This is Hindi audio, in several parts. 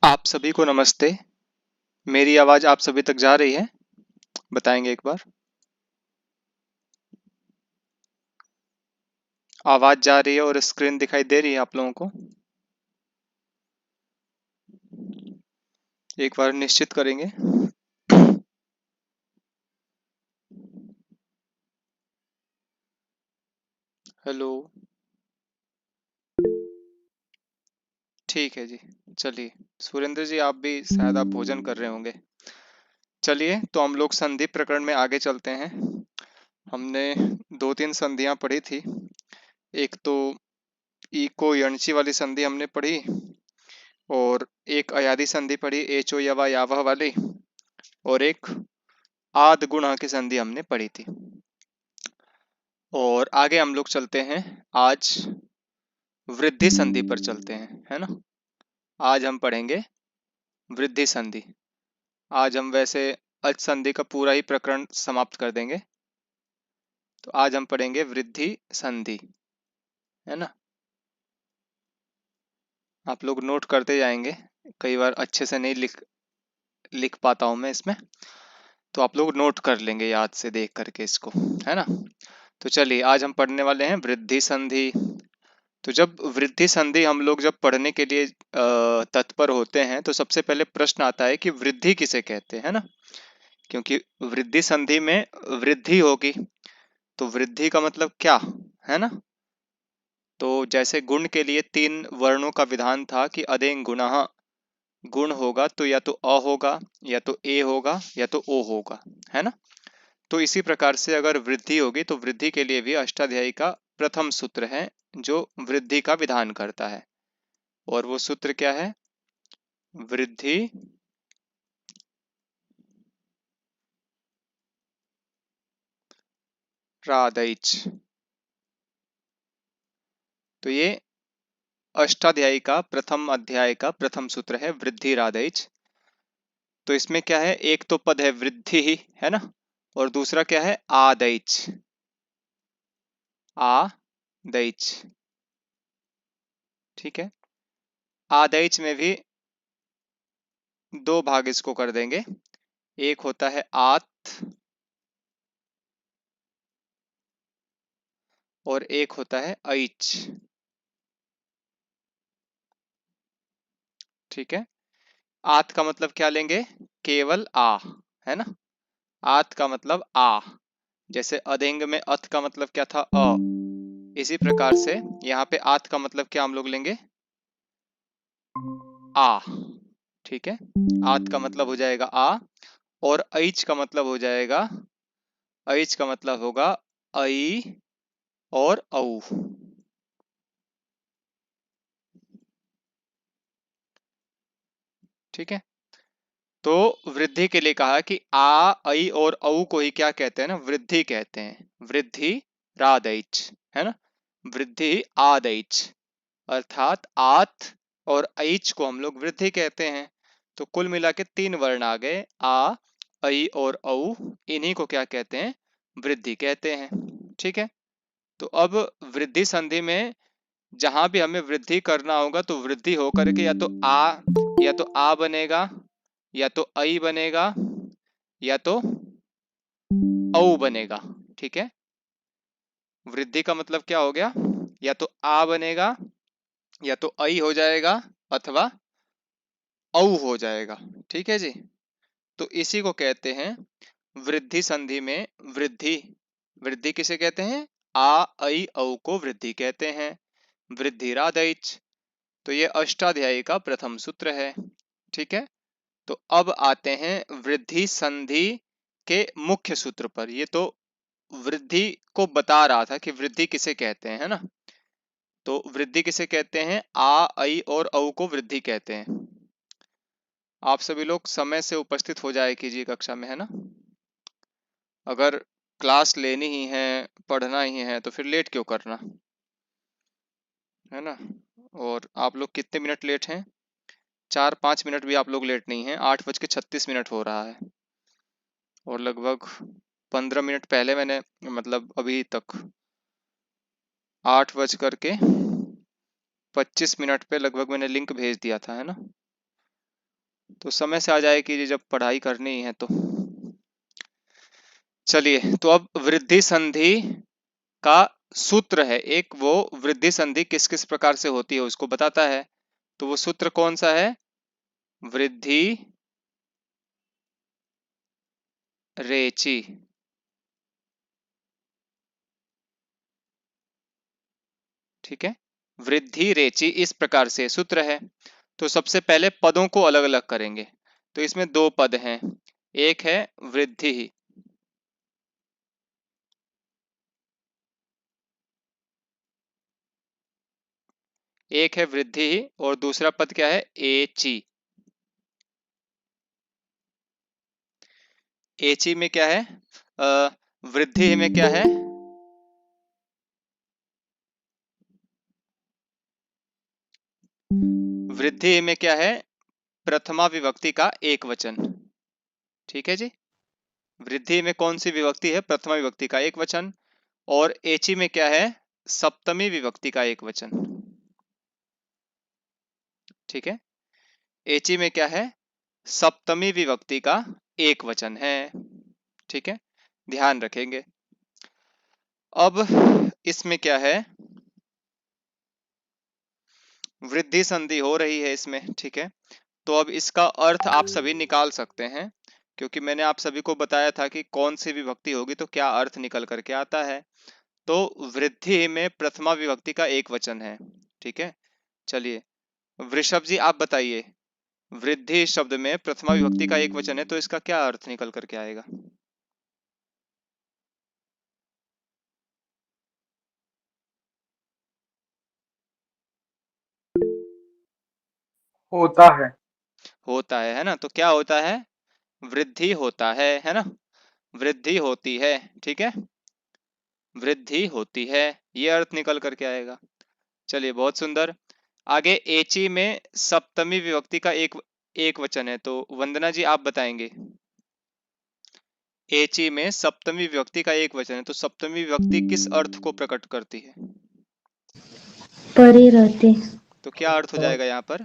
आप सभी को नमस्ते। मेरी आवाज आप सभी तक जा रही है? बताएंगे एक बार। आवाज जा रही है और स्क्रीन दिखाई दे रही है आप लोगों को? एक बार निश्चित करेंगे। हेलो। ठीक है जी। चलिए, सुरेंद्र जी आप भी शायद आप भोजन कर रहे होंगे। चलिए, तो हम लोग संधि प्रकरण में आगे चलते हैं। हमने दो तीन संधियां पढ़ी थी। एक तो इको यणची वाली संधि हमने पढ़ी, और एक अयादी संधि पढ़ी, एचो यवा यावह वाली, और एक आद गुणा की संधि हमने पढ़ी थी। और आगे हम लोग चलते हैं। आज वृद्धि संधि पर चलते हैं, है ना। आज हम पढ़ेंगे वृद्धि संधि। आज हम वैसे अच संधि का पूरा ही प्रकरण समाप्त कर देंगे, तो आज हम पढ़ेंगे वृद्धि संधि, है ना। आप लोग नोट करते जाएंगे, कई बार अच्छे से नहीं लिख लिख पाता हूं मैं इसमें, तो आप लोग नोट कर लेंगे याद से देख करके इसको, है ना। तो चलिए, आज हम पढ़ने वाले हैं वृद्धि संधि। तो जब वृद्धि संधि हम लोग जब पढ़ने के लिए तत्पर होते हैं, तो सबसे पहले प्रश्न आता है कि वृद्धि किसे कहते हैं ना। क्योंकि वृद्धि संधि में वृद्धि होगी, तो वृद्धि का मतलब क्या, है ना। तो जैसे गुण के लिए तीन वर्णों का विधान था कि अदेंग गुणः, गुण होगा तो या तो अ होगा, या तो ए होगा, या तो ओ होगा, है ना। तो इसी प्रकार से अगर वृद्धि होगी, तो वृद्धि के लिए भी अष्टाध्यायी का प्रथम सूत्र है जो वृद्धि का विधान करता है। और वो सूत्र क्या है? वृद्धि रादैच। तो ये अष्टाध्यायी का प्रथम अध्याय का प्रथम सूत्र है, वृद्धि रादैच। तो इसमें क्या है? एक तो पद है वृद्धि ही, है ना, और दूसरा क्या है? आदैच। आदैच, ठीक है। आदैच में भी दो भाग इसको कर देंगे। एक होता है आत, और एक होता है ऐच, ठीक है। आत का मतलब क्या लेंगे? केवल आ, है ना। आत का मतलब आ। जैसे अधेंग में अथ का मतलब क्या था? अ। इसी प्रकार से यहाँ पे आत का मतलब क्या हम लोग लेंगे? आ, ठीक है। आत का मतलब हो जाएगा आ, और ऐच का मतलब हो जाएगा, ऐच का मतलब होगा ऐ और औ, ठीक है। तो वृद्धि के लिए कहा कि आ, ऐ और औ को ही क्या कहते हैं ना? वृद्धि कहते हैं। वृद्धि रादैच, है ना। वृद्धि आदैच, अर्थात आत और ऐच को हम लोग वृद्धि कहते हैं। तो कुल मिला के तीन वर्ण आ गए, आ, ऐ और औ। इन्हीं को क्या कहते हैं? वृद्धि कहते हैं, ठीक है। तो अब वृद्धि संधि में जहां भी हमें वृद्धि करना होगा, तो वृद्धि होकर के या तो आ बनेगा, या तो ऐ बनेगा, या तो औ बनेगा, ठीक है। वृद्धि का मतलब क्या हो गया? या तो आ बनेगा, या तो ऐ हो जाएगा, अथवा औ हो जाएगा, ठीक है जी। तो इसी को कहते हैं वृद्धि संधि में वृद्धि। वृद्धि किसे कहते हैं? आ, ऐ, औ को वृद्धि कहते हैं। वृद्धिरादैच। तो ये अष्टाध्यायी का प्रथम सूत्र है, ठीक है। तो अब आते हैं वृद्धि संधि के मुख्य सूत्र पर। ये तो वृद्धि को बता रहा था कि वृद्धि किसे कहते हैं, है ना। तो वृद्धि किसे कहते हैं? आ, ऐ और औ को वृद्धि कहते हैं। आप सभी लोग समय से उपस्थित हो जाए कीजिए कक्षा में, है ना। अगर क्लास लेनी ही है, पढ़ना ही है, तो फिर लेट क्यों करना, है ना। और आप लोग कितने मिनट लेट हैं? 4-5 मिनट भी आप लोग लेट नहीं हैं। 8:36 हो रहा है, और लगभग 15 मिनट पहले मैंने, मतलब अभी तक 8:25 पे लगभग मैंने लिंक भेज दिया था, है ना। तो समय से आ जाएगी जब पढ़ाई करनी है तो। चलिए, तो अब वृद्धि संधि का सूत्र है एक, वो वृद्धि संधि किस किस प्रकार से होती है उसको बताता है। तो वो सूत्र कौन सा है? वृद्धि रेची। ठीक है, वृद्धि रेची इस प्रकार से सूत्र है। तो सबसे पहले पदों को अलग अलग करेंगे। तो इसमें दो पद हैं, एक है वृद्धि, एक है वृद्धि और दूसरा पद क्या है? एची। एची में क्या है? वृद्धि में क्या है? वृद्धि में क्या है? प्रथमा विभक्ति का एक वचन। ठीक है जी, वृद्धि में कौन सी विभक्ति है? प्रथमा विभक्ति का एक वचन। और एची में क्या है? सप्तमी विभक्ति का एक वचन। ठीक है, एची में क्या है? सप्तमी विभक्ति का एक वचन है। ठीक है, ध्यान रखेंगे। अब इसमें क्या है? वृद्धि संधि हो रही है इसमें। ठीक है, तो अब इसका अर्थ आप सभी निकाल सकते हैं, क्योंकि मैंने आप सभी को बताया था कि कौन सी विभक्ति होगी तो क्या अर्थ निकल करके आता है। तो वृद्धि में प्रथमा विभक्ति का एक वचन है। ठीक है, चलिए वृषभ जी आप बताइए, वृद्धि शब्द में प्रथमा विभक्ति का एक वचन है तो इसका क्या अर्थ निकल करके आएगा? होता होता है ना? तो क्या होता है? वृद्धि होता है ना? वृद्धि होती है। ठीक है, वृद्धि होती है, ये अर्थ निकल करके आएगा। चलिए बहुत सुंदर। आगे एची में सप्तमी विभक्ति का एक एक वचन है, तो वंदना जी आप बताएंगे। एची में सप्तमी विभक्ति का एक वचन है, तो सप्तमी विभक्ति किस अर्थ को प्रकट करती है? परे रहते। तो क्या अर्थ हो जाएगा यहाँ पर?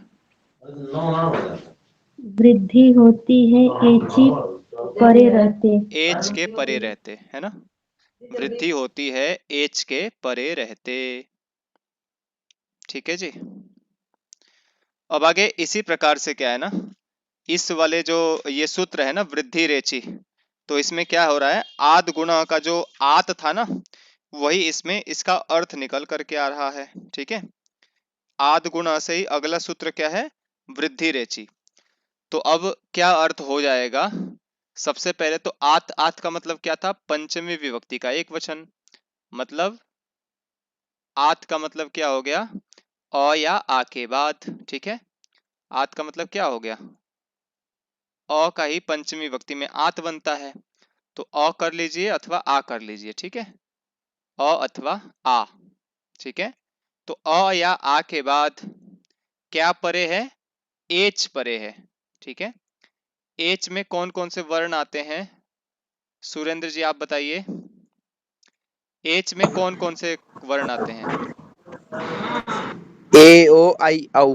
वृद्धि होती है एची परे रहते। एच के परे रहते, है ना? वृद्धि होती है एच के परे रहते। ठीक है जी। अब आगे इसी प्रकार से क्या है ना, इस वाले जो ये सूत्र है ना वृद्धि रेची, तो इसमें क्या हो रहा है? आद गुणा का जो आत था ना, वही इसमें इसका अर्थ निकल करके आ रहा है। ठीक है, आद गुणा से ही अगला सूत्र क्या है? वृद्धि रेची। तो अब क्या अर्थ हो जाएगा? सबसे पहले तो आत, आत का मतलब क्या था? पंचमी विभक्ति का एक वचन। मतलब आत का मतलब क्या हो गया? अ या आ के बाद। ठीक है, आत का मतलब क्या हो गया? अ का ही पंचमी विभक्ति में आत बनता है, तो अ कर लीजिए अथवा आ कर लीजिए। ठीक है, अ अथवा आ। ठीक है, तो अ या आ के बाद क्या परे है? एच परे है। ठीक है, एच में कौन कौन से वर्ण आते हैं? सुरेंद्र जी आप बताइए, एच में कौन कौन से वर्ण आते हैं? है। ए ओ आई औ।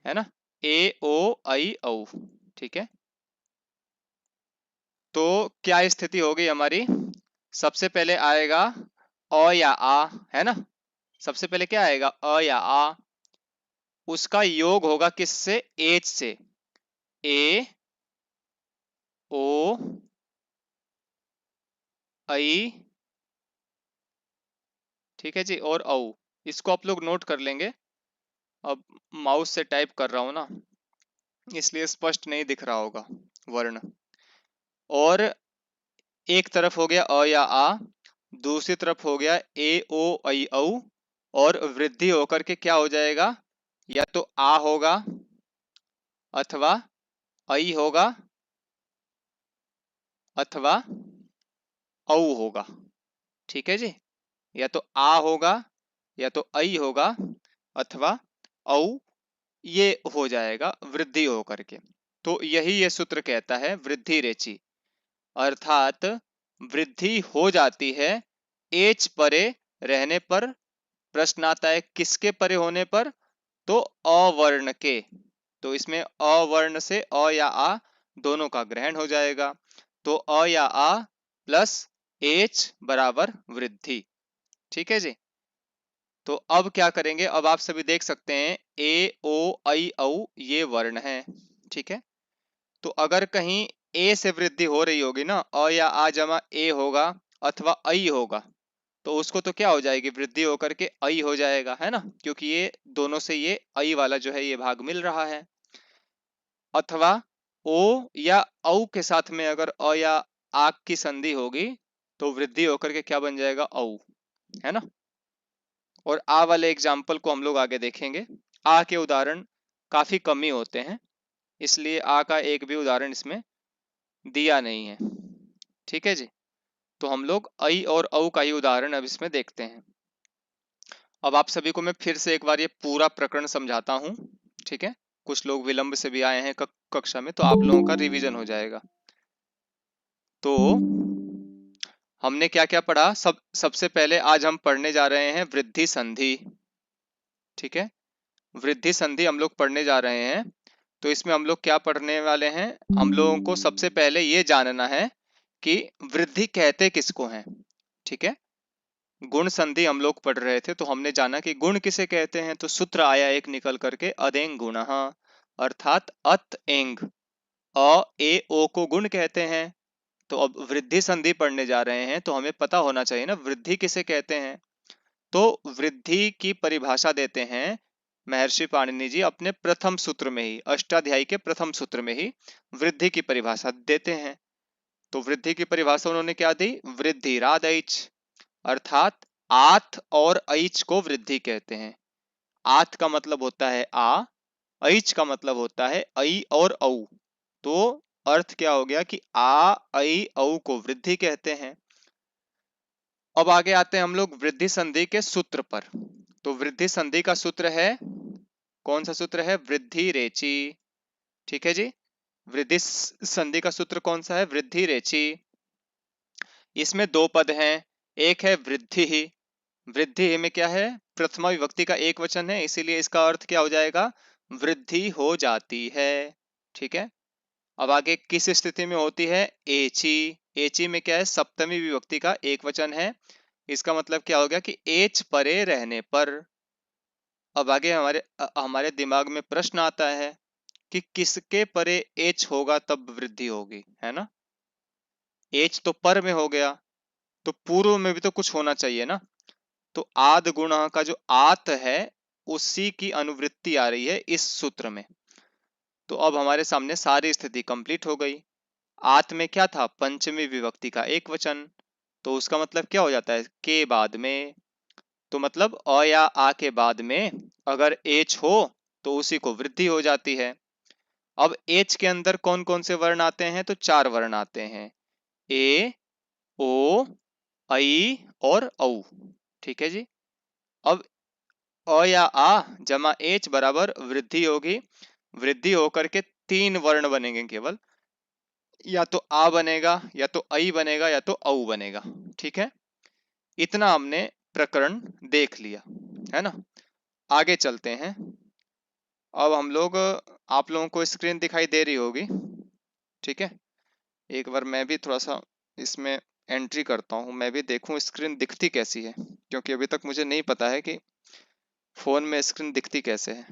है ना, ए ओ आई औ। ठीक है, तो क्या स्थिति होगी हमारी? सबसे पहले आएगा अ या आ, है ना? सबसे पहले क्या आएगा? अ या आ, उसका योग होगा किससे? एच से। ए ओ आई, ठीक है जी, और औ। इसको आप लोग नोट कर लेंगे। अब माउस से टाइप कर रहा हूं ना, इसलिए स्पष्ट नहीं दिख रहा होगा वर्ण। और एक तरफ हो गया अ या आ, दूसरी तरफ हो गया ए ओ आई औ, और वृद्धि होकर के क्या हो जाएगा? या तो आ होगा अथवा आई होगा अथवा औ होगा। ठीक है जी, या तो आ होगा या तो आई होगा अथवा औ, ये हो जाएगा वृद्धि होकर के। तो यही ये सूत्र कहता है वृद्धि रेची, अर्थात वृद्धि हो जाती है एच परे रहने पर। प्रश्न आता है किसके परे होने पर? तो अवर्ण के। तो इसमें अ वर्ण से अ या आ दोनों का ग्रहण हो जाएगा। तो अ या आ प्लस एच बराबर वृद्धि। ठीक है जी। तो अब क्या करेंगे, अब आप सभी देख सकते हैं ए ओ ऐ औ ये वर्ण है। ठीक है। तो अगर कहीं ए से वृद्धि हो रही होगी ना, अ या आ जमा ए होगा अथवा ऐ होगा, तो उसको तो क्या हो जाएगी, वृद्धि होकर के ऐ हो जाएगा, है ना, क्योंकि ये दोनों से ये ऐ वाला जो है ये भाग मिल रहा है। अथवा ओ या औ के साथ में अगर अ या आ की संधि होगी तो वृद्धि होकर के क्या बन जाएगा, औ, है ना। और आ वाले एग्जाम्पल को हम लोग आगे देखेंगे। आ के उदाहरण काफी कम ही होते हैं, इसलिए आ का एक भी उदाहरण इसमें दिया नहीं है। ठीक है जी। तो हम लोग ऐ और औ का ही उदाहरण अब इसमें देखते हैं। अब आप सभी को मैं फिर से एक बार ये पूरा प्रकरण समझाता हूँ। ठीक है। कुछ लोग विलंब से भी आए हैं कक्षा में, तो आप लोगों का रिवीजन हो जाएगा। तो हमने क्या क्या पढ़ा, सबसे पहले आज हम पढ़ने जा रहे हैं वृद्धि संधि। ठीक है। वृद्धि संधि हम लोग पढ़ने जा रहे हैं। तो इसमें हम लोग क्या पढ़ने वाले हैं, हम लोगों को सबसे पहले ये जानना है कि वृद्धि कहते किसको हैं। ठीक है। गुण संधि हम लोग पढ़ रहे थे, तो हमने जाना कि गुण किसे कहते हैं, तो सूत्र आया एक निकल करके, अदेंग गुणः, अर्थात अत एंग, अ ए ओ को गुण कहते हैं। तो अब वृद्धि संधि पढ़ने जा रहे हैं, तो हमें पता होना चाहिए ना वृद्धि किसे कहते हैं। तो वृद्धि की परिभाषा देते हैं महर्षि पाणिनि जी अपने प्रथम सूत्र में ही, अष्टाध्यायी के प्रथम सूत्र में ही वृद्धि की परिभाषा देते हैं। तो वृद्धि की परिभाषा उन्होंने क्या दी, वृद्धि रादैच, अर्थात आत और ऐच को वृद्धि कहते हैं। आत का मतलब होता है आ, ऐच का मतलब होता है ऐ और औ। तो अर्थ क्या हो गया कि आ ऐ औ को वृद्धि कहते हैं। अब आगे आते हैं हम लोग वृद्धि संधि के सूत्र पर। तो वृद्धि संधि का सूत्र है, कौन सा सूत्र है, वृद्धि रेची। ठीक है जी। वृद्धि संधि का सूत्र कौन सा है, वृद्धि रेची। इसमें दो पद हैं, एक है वृद्धि ही, वृद्धि में क्या है, प्रथमा विभक्ति का एक वचन है, इसीलिए इसका अर्थ क्या हो जाएगा, वृद्धि हो जाती है। ठीक है। अब आगे किस स्थिति में होती है, एची। एची में क्या है, सप्तमी विभक्ति का एक वचन है, इसका मतलब क्या हो गया कि एच परे रहने पर। अब आगे हमारे दिमाग में प्रश्न आता है कि किसके परे एच होगा तब वृद्धि होगी, है ना। एच तो पर में हो गया, तो पूर्व में भी तो कुछ होना चाहिए ना। तो आद गुण का जो आत है उसी की अनुवृत्ति आ रही है इस सूत्र में। तो अब हमारे सामने सारी स्थिति कंप्लीट हो गई। आत में क्या था, पंचमी विभक्ति का एक वचन, तो उसका मतलब क्या हो जाता है, के बाद में। तो मतलब अ या आ के बाद में अगर एच हो तो उसी को वृद्धि हो जाती है। अब एच के अंदर कौन कौन से वर्ण आते हैं, तो चार वर्ण आते हैं, ए ओ ऐ और औ। ठीक है जी। अब अ या आ जमा एच बराबर वृद्धि होगी, वृद्धि होकर के तीन वर्ण बनेंगे केवल, या तो आ बनेगा या तो ऐ बनेगा या तो औ बनेगा। ठीक है। इतना हमने प्रकरण देख लिया, है ना। आगे चलते हैं। अब हम लोग, आप लोगों को स्क्रीन दिखाई दे रही होगी। ठीक है। एक बार मैं भी थोड़ा सा इसमें एंट्री करता हूँ, मैं भी देखूं स्क्रीन दिखती कैसी है, क्योंकि अभी तक मुझे नहीं पता है कि फोन में स्क्रीन दिखती कैसे है।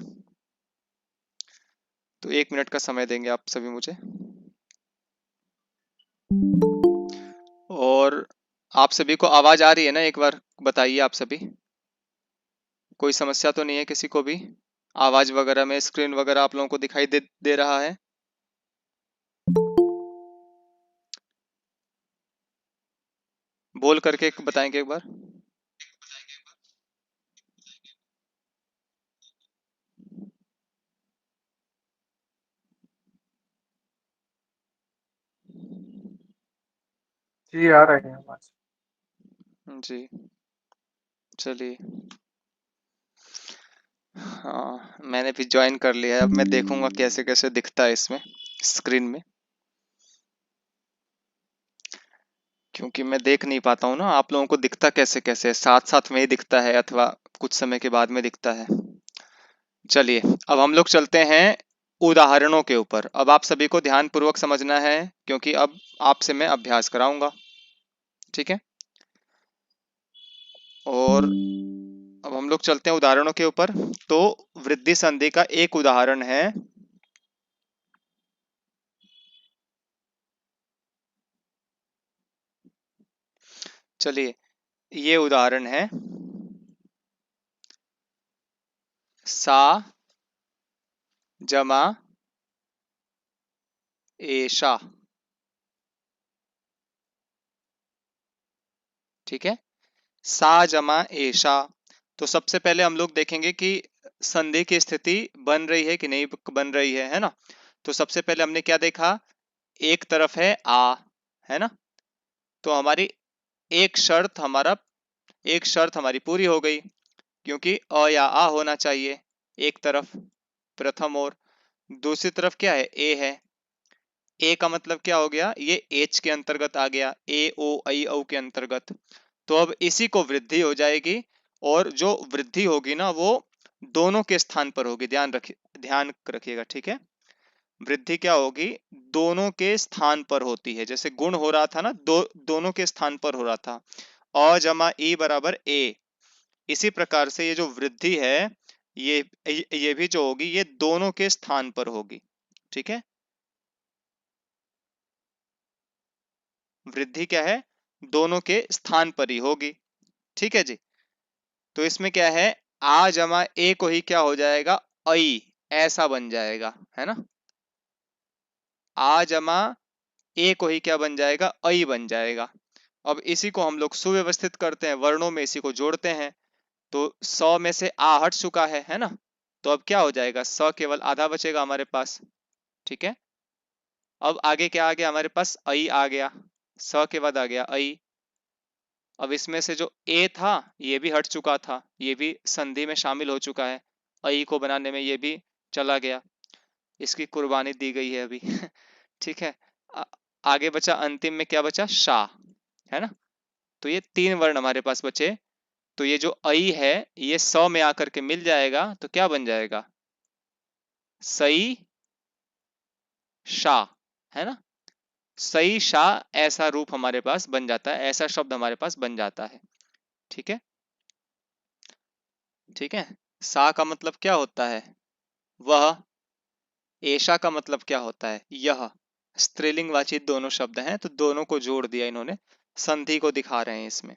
तो 1 मिनट का समय देंगे आप सभी मुझे। और आप सभी को आवाज आ रही है ना, एक बार बताइए आप सभी, कोई समस्या तो नहीं है किसी को भी, आवाज वगैरह में स्क्रीन वगैरह आप लोगों को दिखाई दे रहा है। बोल करके बताएंगे एक बार। जी आ रहे हैं आवाज। जी चलिए। हाँ मैंने भी ज्वाइन कर लिया है, अब मैं देखूंगा कैसे कैसे दिखता है इसमें स्क्रीन में, क्योंकि मैं देख नहीं पाता हूँ ना आप लोगों को दिखता कैसे कैसे, साथ साथ में ही दिखता है अथवा कुछ समय के बाद में दिखता है। चलिए अब हम लोग चलते हैं उदाहरणों के ऊपर। अब आप सभी को ध्यान पूर्वक समझना है क्योंकि अब आपसे मैं अभ्यास कराऊंगा, ठीक है। और अब हम लोग चलते हैं उदाहरणों के ऊपर। तो वृद्धि संधि का एक उदाहरण है चलिए, ये उदाहरण है सा जमा एशा, ठीक है। सा जमा एशा। तो सबसे पहले हम लोग देखेंगे कि संधि की स्थिति बन रही है कि नहीं बन रही है ना। तो सबसे पहले हमने क्या देखा, एक तरफ है आ, है ना। तो हमारी एक शर्त हमारी पूरी हो गई क्योंकि अ या आ होना चाहिए एक तरफ, प्रथम। और दूसरी तरफ क्या है, ए है। ए का मतलब क्या हो गया, ये एच के अंतर्गत आ गया, ए ओ आई औ के अंतर्गत। तो अब इसी को वृद्धि हो जाएगी और जो वृद्धि होगी ना वो दोनों के स्थान पर होगी। ध्यान रखिएगा, ठीक है। वृद्धि क्या होगी, दोनों के स्थान पर होती है। जैसे गुण हो रहा था ना, दोनों के स्थान पर हो रहा था, अ जमा ई बराबर ए। इसी प्रकार से ये जो वृद्धि है ये भी जो होगी ये दोनों के स्थान पर होगी, ठीक है। वृद्धि क्या है, दोनों के स्थान पर ही होगी, ठीक है जी। तो इसमें क्या है, आ जमा ए को ही क्या हो जाएगा, आई, ऐसा बन जाएगा, है ना। आ जमा ए को ही क्या बन जाएगा, आई बन जाएगा। अब इसी को हम लोग सुव्यवस्थित करते हैं, वर्णों में इसी को जोड़ते हैं। तो 100 में से आ हट चुका है ना। तो अब क्या हो जाएगा, स केवल आधा बचेगा हमारे पास, ठीक है। अब आगे क्या आ गया हमारे पास, आई आ गया, स के बाद आ गया आई। अब इसमें से जो ए था ये भी हट चुका था, ये भी संधि में शामिल हो चुका है, आई को बनाने में ये भी चला गया, इसकी कुर्बानी दी गई है अभी ठीक है। आगे बचा, अंतिम में क्या बचा, शा, है ना। तो ये 3 वर्ण हमारे पास बचे। तो ये जो आई है ये 100 में आकर के मिल जाएगा तो क्या बन जाएगा, सई शा, है ना। सई शा, ऐसा रूप हमारे पास बन जाता है, ऐसा शब्द हमारे पास बन जाता है, ठीक है। ठीक है, सा का मतलब क्या होता है, वह। ऐशा का मतलब क्या होता है, यह। स्त्रीलिंग वाची दोनों शब्द हैं तो दोनों को जोड़ दिया इन्होंने, संधि को दिखा रहे हैं इसमें।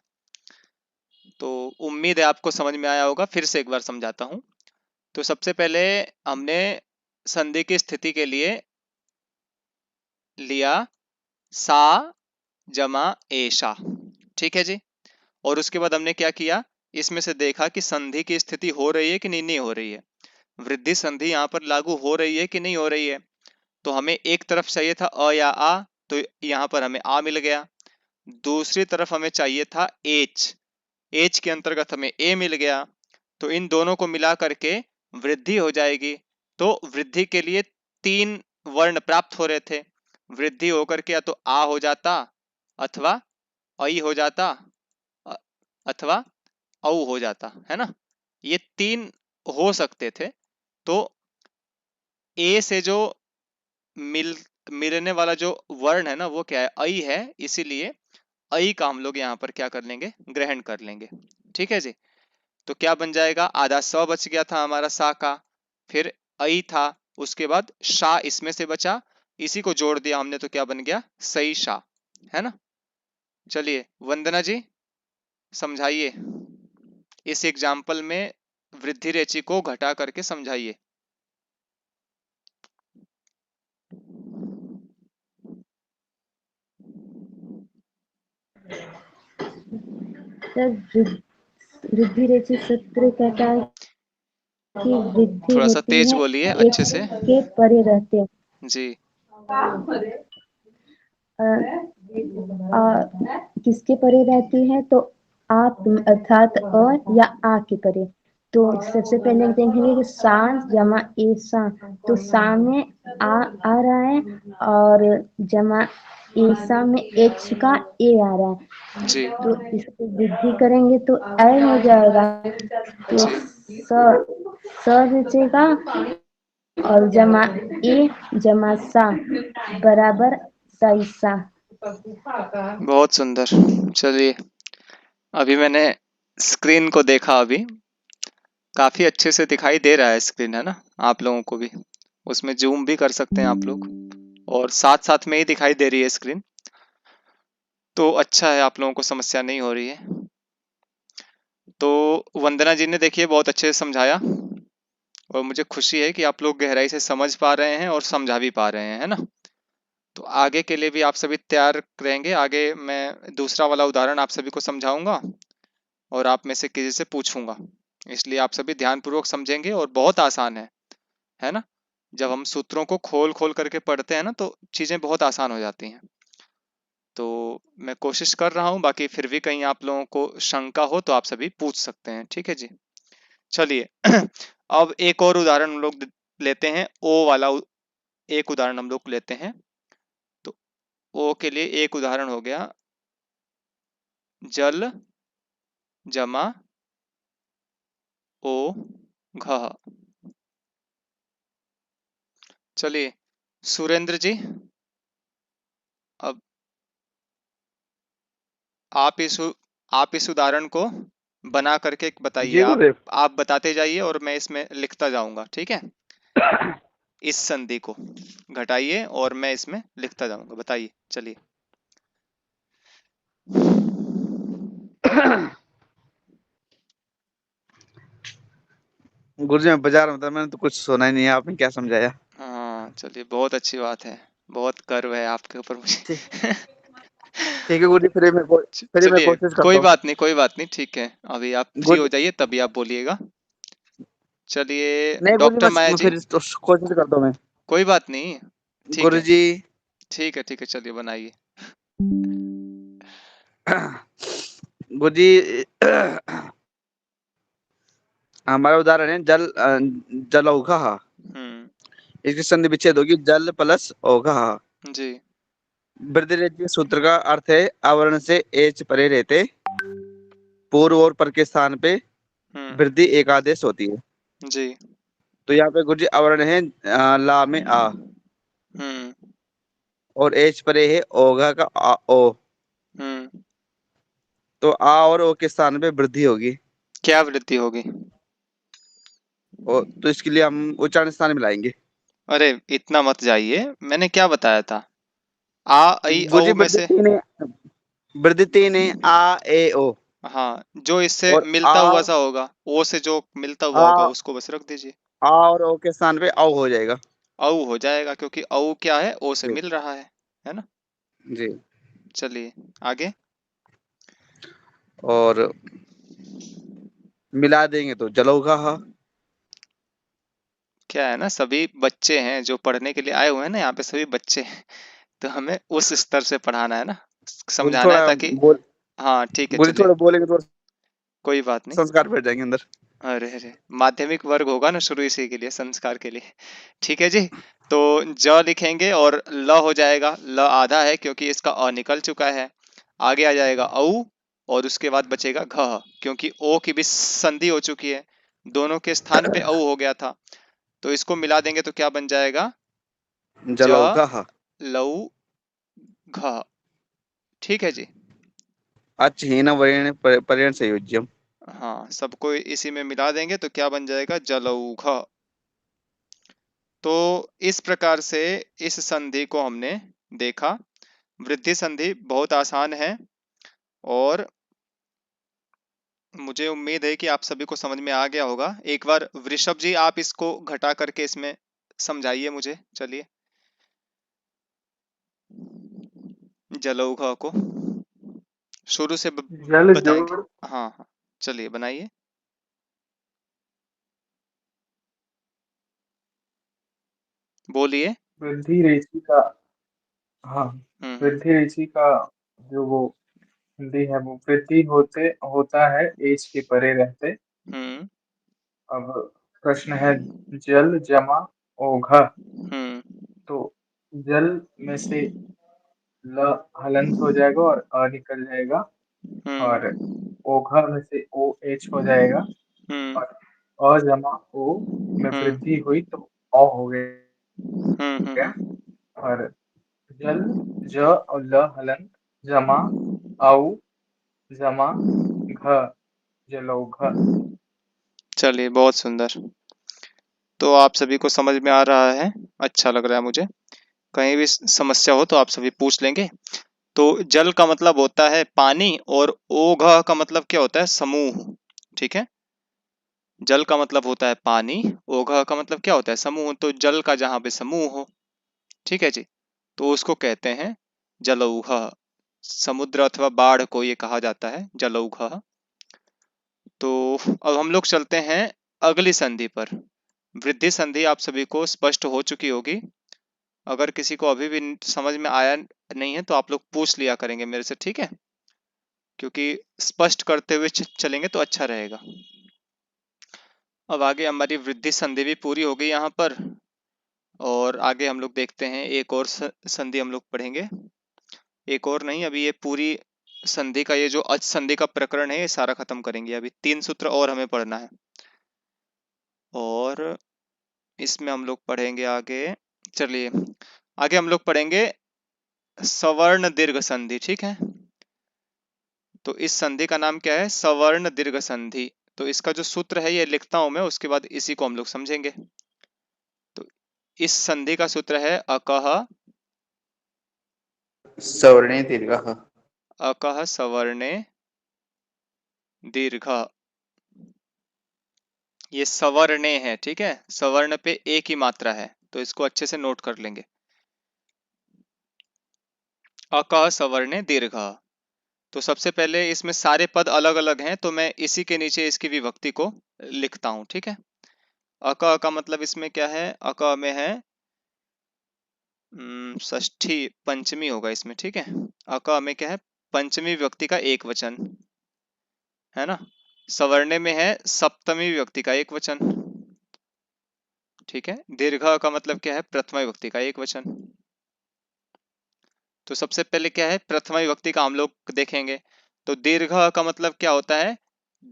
तो उम्मीद है आपको समझ में आया होगा, फिर से एक बार समझाता हूं। तो सबसे पहले हमने संधि की स्थिति के लिए लिया सा जमा ऐशा, ठीक है जी। और उसके बाद हमने क्या किया, इसमें से देखा कि संधि की स्थिति हो रही है कि नहीं हो रही है, वृद्धि संधि यहाँ पर लागू हो रही है कि नहीं हो रही है। तो हमें एक तरफ चाहिए था अ या आ, तो यहाँ पर हमें आ मिल गया। दूसरी तरफ हमें चाहिए था एच, एच के अंतर्गत हमें ए मिल गया। तो इन दोनों को मिला करके वृद्धि हो जाएगी। तो वृद्धि के लिए 3 वर्ण प्राप्त हो रहे थे, वृद्धि होकर के या तो आ हो जाता, अथवा आई हो जाता, अथवा औ हो जाता, है ना। ये 3 हो सकते थे। तो ए से जो मिलने वाला जो वर्ण है ना वो क्या है, आई है, इसीलिए आई का हम लोग यहाँ पर क्या कर लेंगे, ग्रहण कर लेंगे, ठीक है जी। तो क्या बन जाएगा, आधा स बच गया था हमारा सा का, फिर आई था, उसके बाद शा इसमें से बचा, इसी को जोड़ दिया हमने तो क्या बन गया, सही शा, है ना। चलिए वंदना जी समझाइए, इस एग्जाम्पल में वृद्धि रेचि को घटा करके समझाइए। वृद्धि रेचि सूत्र कहता है कि वृद्धि थोड़ा सा होती तेज है बोलिए एक अच्छे से के परे रहते हैं। जी। किसके परे रहती है, तो आप अर्थात अ या आ के परे। तो सबसे पहले देखेंगे कि सा जमा ए सा, तो सा में आ रहा है और जमा ए सा में एच का ए आ रहा है। जी तो इसको वृद्धि करेंगे तो ए हो जाएगा। तो जी स बचेगा और जमा ए जमा सा बराबर सईसा। बहुत सुंदर। चलिए, अभी मैंने स्क्रीन को देखा, अभी काफी अच्छे से दिखाई दे रहा है स्क्रीन, है ना? आप लोगों को भी उसमें जूम भी कर सकते हैं आप लोग, और साथ साथ में ही दिखाई दे रही है स्क्रीन, तो अच्छा है, आप लोगों को समस्या नहीं हो रही है। तो वंदना जी ने देखिए बहुत अच्छे से समझाया, और मुझे खुशी है कि आप लोग गहराई से समझ पा रहे हैं और समझा भी पा रहे हैं, है ना? तो आगे के लिए भी आप सभी तैयार रहेंगे। आगे मैं दूसरा वाला उदाहरण आप सभी को समझाऊंगा और आप में से किसी से पूछूंगा, इसलिए आप सभी ध्यानपूर्वक समझेंगे, और बहुत आसान है ना? जब हम सूत्रों को खोल खोल करके पढ़ते हैं ना, तो चीजें बहुत आसान हो जाती हैं। तो मैं कोशिश कर रहा हूँ, बाकी फिर भी कहीं आप लोगों को शंका हो तो आप सभी पूछ सकते हैं, ठीक है जी? चलिए अब एक और उदाहरण हम लोग लेते हैं, ओ वाला एक उदाहरण हम लोग लेते हैं। तो ओ के लिए एक उदाहरण हो गया, जल जमा ओ घ। चलिए सुरेंद्र जी, अब आप इस उदाहरण को बना करके बताइए। जी आप गुरुदेव। आप बताते जाइए और मैं इसमें लिखता जाऊंगा, ठीक है? इस संधि को घटाइए और मैं इसमें लिखता जाऊंगा, बताइए, चलिए। गुरुजी मैं बजा रहा हूँ, मैंने तो कुछ सुना ही नहीं है, आपने क्या समझाया? हाँ चलिए, बहुत अच्छी बात है, बहुत गर्व है आपके ऊपर ठीक मुझे। ठीक है गुरुजी, फिर मैं चलिए, कोशिश करता हूँ। कोई बात नहीं, ठीक है। अभी आप फ्री हो गुरु जाइए तभी आप बोलिएगा। चलिए नहीं गुरुजी, डॉक्टर माया मैं जी। फिर तो कोशिश करता हूँ मैं। कोई बात नहीं, ठीक है, गुरुजी ठीक है, चलिए बनाइए। गुरुजी हमारा उदाहरण है जलौघ। हम्म। इसकी संधि विच्छेद होगी जल प्लस ओघ। जी। वृद्धि सूत्र का अर्थ है आवरण से एच परे रहते पूर्व और पर के स्थान पे हम्म। वृद्धि एक आदेश होती है। जी। तो यहाँ पे गुरुजी आवरण है ला में आ, हम्म। और एच परे है ओघा का ओ। हम्म। तो आ और ओ के स्थान पे वृद्धि होगी, क्या वृद्धि होगी? और तो इसके लिए हम उच्चारण स्थान मिलाएंगे। अरे इतना मत जाइए, मैंने क्या बताया था? आ आई गुरुजी औ में से। वृद्धि तीन है आ ए ओ। हाँ, जो इससे और मिलता हुआ सा होगा, ओ से जो मिलता हुआ होगा आ उसको बस रख दीजिए। आ और ओ के स्थान पे औ हो जाएगा। औ हो जाएगा, क्योंकि औ क्या है, ओ से जी मिल रहा है ना? जी। चलिए आगे। और मिला देंगे तो जलौघा। क्या है ना, सभी बच्चे हैं जो पढ़ने के लिए आए हुए हैं ना, यहाँ पे सभी बच्चे हैं, तो हमें उस स्तर से पढ़ाना है ना, गुरुजी समझाना है, थोड़ा ताकि बोल हाँ ठीक है, गुरुजी चलिए, थोड़ा बोलेंगे तो कोई बात नहीं। संस्कार बैठ जाएंगे अंदर। अरे माध्यमिक वर्ग होगा ना शुरू, इसी के लिए, संस्कार के लिए, ठीक है जी। तो ज लिखेंगे और ल हो जाएगा, ल आधा है क्योंकि इसका अ निकल चुका है। आगे आ जाएगा औ, और उसके बाद बचेगा घ, क्योंकि ओ की भी संधि हो चुकी है, दोनों के स्थान पे औ हो गया था, तो इसको मिला देंगे तो क्या बन जाएगा? ज जलौघा। लऊ घ। ठीक है जी। अच्छहीन वर्ण पर्यण संयोज्यम। हाँ, सबको इसी में मिला देंगे तो क्या बन जाएगा? जलौघ। तो इस प्रकार से इस संधि को हमने देखा। वृद्धि संधि बहुत आसान है, और मुझे उम्मीद है कि आप सभी को समझ में आ गया होगा। एक बार वृषभ जी आप इसको घटा करके इसमें समझाइए मुझे, चलिए, जलौघ को शुरू से जल बताएंगे। जोड़ हाँ हाँ, चलिए बनाइए। बोलिए। वृद्धि रेचि का। हाँ, हम्म। वृद्धि रेचि का जो वो हिंदी है वो वृद्धि होता है एज के परे रहते। हम्म। अब प्रश्न है जल जमा ओघ। हम्म। तो जल में से ल हलंत हो जाएगा और अ निकल जाएगा, और हम्म। ओघ में से ओ एच हो जाएगा, हम्म। और अ जमा ओ में वृद्धि हम्म। हुई तो औ हो गया। हम्म। और जल, ज और ल हलन जमा औ जमा घ, जलौघ। चलिए, बहुत सुंदर। तो आप सभी को समझ में आ रहा है, अच्छा लग रहा है मुझे। कहीं भी समस्या हो तो आप सभी पूछ लेंगे। तो जल का मतलब होता है पानी, और ओघ का मतलब क्या होता है? समूह। ठीक है, जल का मतलब होता है पानी, ओघ का मतलब क्या होता है? समूह। तो जल का जहां पे समूह हो, ठीक है जी, तो उसको कहते हैं जलौघ। समुद्र अथवा बाढ़ को ये कहा जाता है जलौघ। तो अब हम लोग चलते हैं अगली संधि पर। वृद्धि संधि आप सभी को स्पष्ट हो चुकी होगी। अगर किसी को अभी भी समझ में आया नहीं है तो आप लोग पूछ लिया करेंगे मेरे से, ठीक है? क्योंकि स्पष्ट करते हुए चलेंगे तो अच्छा रहेगा। अब आगे हमारी वृद्धि संधि भी पूरी हो गई यहाँ पर, और आगे हम लोग देखते हैं एक और संधि हम लोग पढ़ेंगे। एक और नहीं, अभी ये पूरी संधि का, ये जो अच संधि का प्रकरण है, ये सारा खत्म करेंगे। अभी 3 सूत्र और हमें पढ़ना है, और इसमें हम लोग पढ़ेंगे आगे। चलिए, आगे हम लोग पढ़ेंगे सवर्ण दीर्घ संधि, ठीक है? तो इस संधि का नाम क्या है? सवर्ण दीर्घ संधि। तो इसका जो सूत्र है ये लिखता हूं मैं, उसके बाद इसी को हम लोग समझेंगे। तो इस संधि का सूत्र है अकह सवर्णे दीर्घः। अकह सवर्णे दीर्घ। ये सवर्णे है, ठीक है? सवर्ण पे एक ही मात्रा है, तो इसको अच्छे से नोट कर लेंगे। अकह सवर्णे दीर्घ। तो सबसे पहले इसमें सारे पद अलग अलग हैं, तो मैं इसी के नीचे इसकी विभक्ति को लिखता हूं, ठीक है? अक का मतलब इसमें क्या है? अक में है षष्ठी पंचमी होगा इसमें, ठीक है? अक में क्या है? पंचमी विभक्ति का एक वचन, है ना? सवर्णे में है सप्तमी विभक्ति का एक वचन, ठीक है? दीर्घ का मतलब क्या है? प्रथमा विभक्ति का एक वचन। तो सबसे पहले क्या है? प्रथमा विभक्ति का हम लोग देखेंगे। तो दीर्घ का मतलब क्या होता है?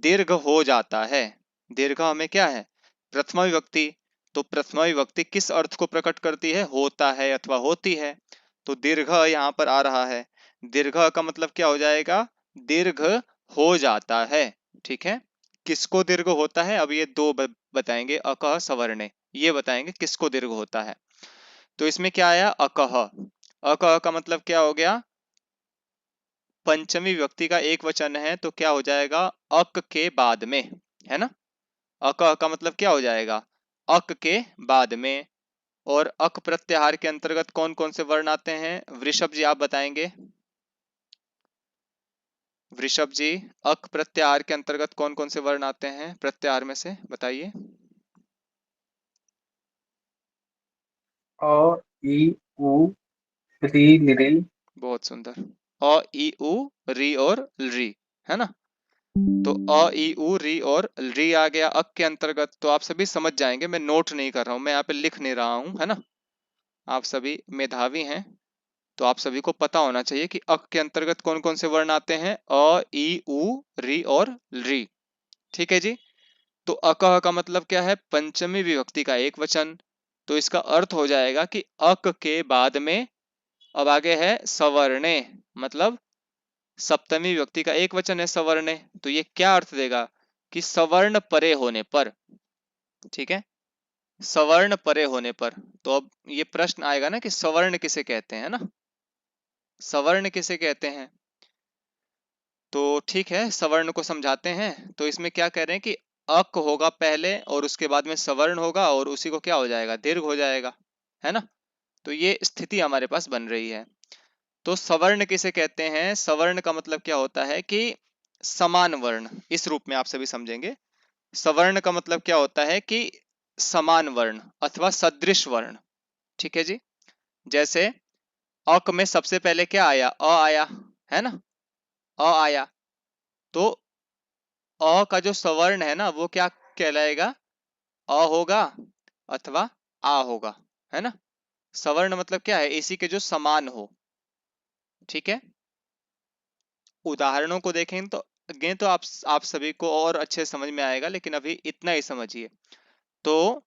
दीर्घ हो जाता है। दीर्घ में क्या है? प्रथमा विभक्ति। तो प्रथमा विभक्ति किस अर्थ को प्रकट करती है? होता है अथवा होती है। तो दीर्घ यहाँ पर आ रहा है। दीर्घ का मतलब क्या हो जाएगा? दीर्घ हो जाता है, ठीक है? किसको दीर्घ होता है? अब ये दो बताएंगे, अकह सवर्णे, ये बताएंगे किसको दीर्घ होता है। तो इसमें क्या आया? अकह। अकह का मतलब क्या हो गया? पंचमी विभक्ति का एक वचन है, तो क्या हो जाएगा? अक के बाद में, है ना? अक का मतलब क्या हो जाएगा? अक के बाद में। और अक प्रत्याहार के अंतर्गत कौन कौन से वर्ण आते हैं? वृषभ जी आप बताएंगे। वृषभ जी, अक प्रत्याहार के अंतर्गत कौन कौन से वर्ण आते हैं? प्रत्याहार में से बताइए। अ, इ, उ, री, लिरी। बहुत सुंदर। अ ई उ री और री, है ना? तो अ ई उ री और री आ गया अक के अंतर्गत। तो आप सभी समझ जाएंगे, मैं नोट नहीं कर रहा हूं, मैं यहाँ पे लिख नहीं रहा हूं, है ना? आप सभी मेधावी हैं, तो आप सभी को पता होना चाहिए कि अक के अंतर्गत कौन कौन से वर्ण आते हैं। अ ई उ री और री, ठीक है जी? तो अकह का मतलब क्या है? पंचमी विभक्ति का एक वचन। तो इसका अर्थ हो जाएगा कि अक के बाद में अब आगे है सवर्णे, मतलब सप्तमी विभक्ति का एक वचन है सवर्णे। तो ये क्या अर्थ देगा? कि सवर्ण परे होने पर, ठीक है? सवर्ण परे होने पर। तो अब ये प्रश्न आएगा ना कि सवर्ण किसे कहते हैं, ना? सवर्ण किसे कहते हैं? तो ठीक है, सवर्ण को समझाते हैं। तो इसमें क्या कह रहे हैं कि अक होगा पहले, और उसके बाद में सवर्ण होगा, और उसी को क्या हो जाएगा? दीर्घ हो जाएगा, है ना? तो ये स्थिति हमारे पास बन रही है। तो सवर्ण किसे कहते हैं? सवर्ण का मतलब क्या होता है कि समान वर्ण, इस रूप में आप सभी समझेंगे। सवर्ण का मतलब क्या होता है कि समान वर्ण अथवा सदृश वर्ण, ठीक है जी? जैसे अक में सबसे पहले क्या आया? अ आया, है ना? अ आया। तो अ का जो सवर्ण है ना, वो क्या कहलाएगा? अ होगा अथवा आ होगा, है ना? सवर्ण मतलब क्या है? इसी के जो समान हो, ठीक है? उदाहरणों को देखें तो आप सभी को और अच्छे समझ में आएगा, लेकिन अभी इतना ही समझिए। तो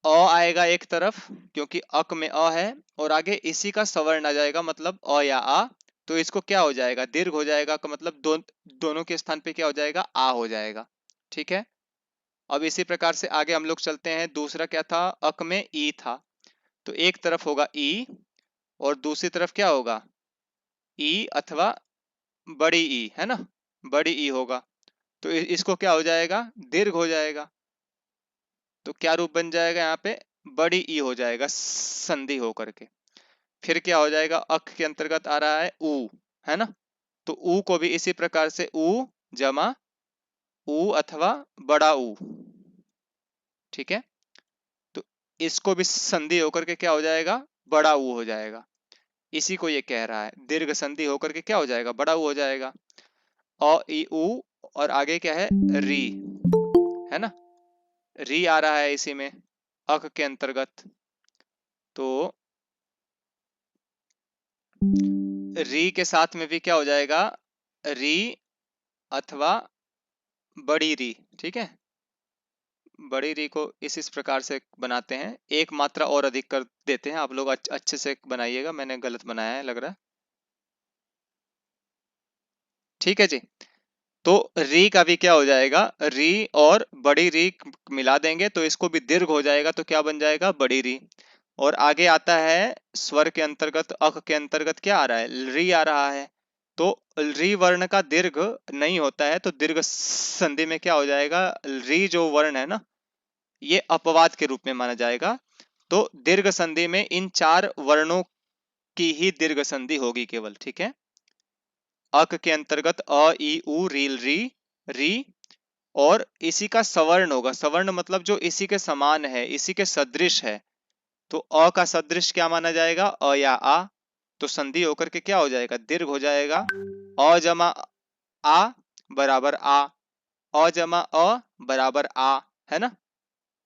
अ आएगा एक तरफ क्योंकि अक में अ है, और आगे इसी का सवर्ण आ जाएगा मतलब अ या आ, तो इसको क्या हो जाएगा, दीर्घ हो जाएगा का मतलब दोनों के स्थान पे क्या हो जाएगा, आ हो जाएगा। ठीक है, अब इसी प्रकार से आगे हम लोग चलते हैं। दूसरा क्या था, अक में ई था, तो एक तरफ होगा ई और दूसरी तरफ क्या होगा, ई अथवा बड़ी ई, है ना, बड़ी ई होगा, तो इसको क्या हो जाएगा, दीर्घ हो जाएगा। तो क्या रूप बन जाएगा यहाँ पे, बड़ी ई हो जाएगा संधि होकर के। फिर क्या हो जाएगा, अक के अंतर्गत आ रहा है ऊ, है ना, तो ऊ को भी इसी प्रकार से ऊ जमा ऊ अथवा बड़ा ऊ। ठीक है, तो इसको भी संधि होकर के क्या हो जाएगा, बड़ा ऊ हो जाएगा। इसी को ये कह रहा है, दीर्घ संधि होकर के क्या हो जाएगा, बड़ा ऊ हो जाएगा। अ ई ऊ और आगे क्या है, री, है ना, री आ रहा है इसी में अक के अंतर्गत, तो री के साथ में भी क्या हो जाएगा, री अथवा बड़ी री। ठीक है, बड़ी री को इस प्रकार से बनाते हैं, एक मात्रा और अधिक कर देते हैं। आप लोग अच्छे से बनाइएगा, मैंने गलत बनाया है लग रहा है। ठीक है जी, तो री का भी क्या हो जाएगा, री और बड़ी री मिला देंगे तो इसको भी दीर्घ हो जाएगा, तो क्या बन जाएगा, बड़ी री। और आगे आता है स्वर के अंतर्गत, अक के अंतर्गत क्या आ रहा है, री आ रहा है, तो री वर्ण का दीर्घ नहीं होता है, तो दीर्घ संधि में क्या हो जाएगा, री जो वर्ण है ना, ये अपवाद के रूप में माना जाएगा। तो दीर्घ संधि में इन चार वर्णों की ही दीर्घ संधि होगी केवल। ठीक है, अक के अंतर्गत अ ई उ रील री, री, और इसी का सवर्ण होगा, सवर्ण मतलब जो इसी के समान है, इसी के सदृश है, तो अ का सदृश क्या माना जाएगा, अ या आ, तो संधि होकर के क्या हो जाएगा, दीर्घ हो जाएगा। अ जमा आ बराबर आ, अ जमा अ बराबर आ, है ना,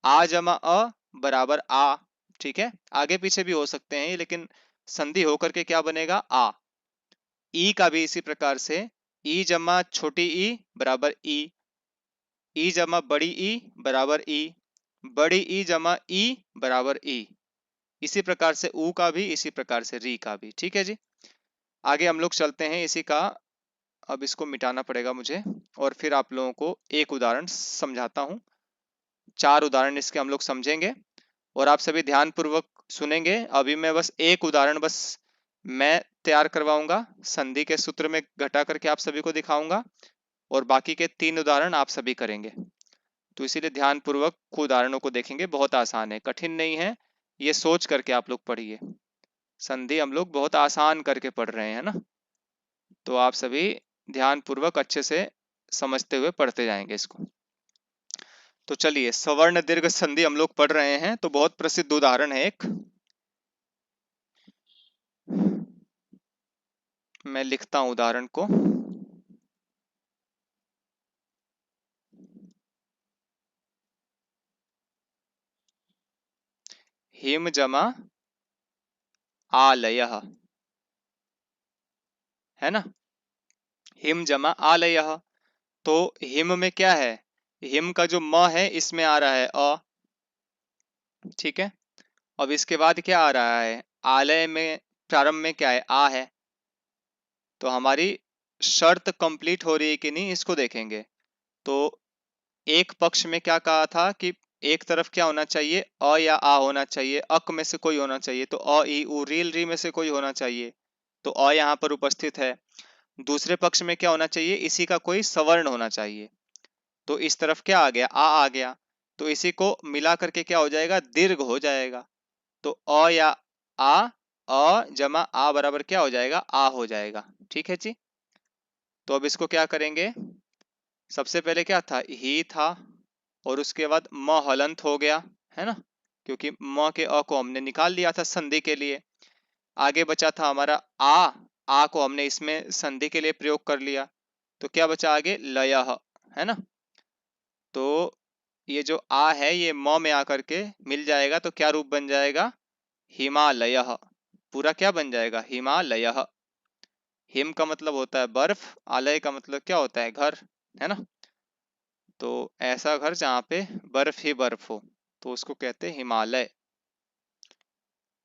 आ जमा अ बराबर आ। ठीक है, आगे पीछे भी हो सकते हैं लेकिन संधि होकर के क्या बनेगा, आ। ई का भी इसी प्रकार से, ई जमा छोटी ई बराबर ई, ई जमा बड़ी ई बराबर ई, बड़ी ई जमा ई बराबर ई। इसी प्रकार से ऊ का भी, इसी प्रकार से री का भी। ठीक है जी, आगे हम लोग चलते हैं इसी का। अब इसको मिटाना पड़ेगा मुझे, और फिर आप लोगों को एक उदाहरण समझाता हूं। चार उदाहरण इसके हम लोग समझेंगे और आप सभी ध्यान पूर्वक सुनेंगे। अभी मैं बस एक उदाहरण बस मैं तैयार करवाऊंगा, संधि के सूत्र में घटा करके आप सभी को दिखाऊंगा, और बाकी के तीन उदाहरण आप सभी करेंगे। तो इसीलिए ध्यान पूर्वक उदाहरणों को देखेंगे, बहुत आसान है, कठिन नहीं है, ये सोच करके आप लोग पढ़िए। संधि हम लोग बहुत आसान करके पढ़ रहे हैं ना, तो आप सभी ध्यान पूर्वक अच्छे से समझते हुए पढ़ते जाएंगे इसको। तो चलिए, सवर्ण दीर्घ संधि हम लोग पढ़ रहे हैं, तो बहुत प्रसिद्ध उदाहरण है एक, मैं लिखता हूं उदाहरण को। हिम जमा आलयः, है ना, हिम जमा आलयः, तो हिम में क्या है, हिम का जो म है इसमें आ रहा है अ। ठीक है, अब इसके बाद क्या आ रहा है, आलय में प्रारंभ में क्या है, आ है, तो हमारी शर्त कंप्लीट हो रही है कि नहीं इसको देखेंगे। तो एक पक्ष में क्या कहा था कि एक तरफ क्या होना चाहिए, अ या आ होना चाहिए, अक में से कोई होना चाहिए, तो अ ई उ रील री में से कोई होना चाहिए, तो अ यहाँ पर उपस्थित है। दूसरे पक्ष में क्या होना चाहिए, इसी का कोई सवर्ण होना चाहिए, तो इस तरफ क्या आ गया, आ गया, तो इसी को मिला करके क्या हो जाएगा, दीर्घ हो जाएगा, तो अ या आ, अ जमा आ बराबर क्या हो जाएगा, आ हो जाएगा। ठीक है जी, तो अब इसको क्या करेंगे, सबसे पहले क्या था, ही था, और उसके बाद म हलंत हो गया, है ना, क्योंकि म के अ को हमने निकाल लिया था संधि के लिए। आगे बचा था हमारा आ को हमने इसमें संधि के लिए प्रयोग कर लिया, तो क्या बचा आगे, लयः, है ना, तो ये जो आ है ये म में आकर के मिल जाएगा, तो क्या रूप बन जाएगा, हिमालयः, पूरा क्या बन जाएगा, हिमालयः। हिम का मतलब होता है बर्फ, आलय का मतलब क्या होता है, घर, है ना, तो ऐसा घर जहाँ पे बर्फ ही बर्फ हो। तो उसको कहते हैं हिमालय।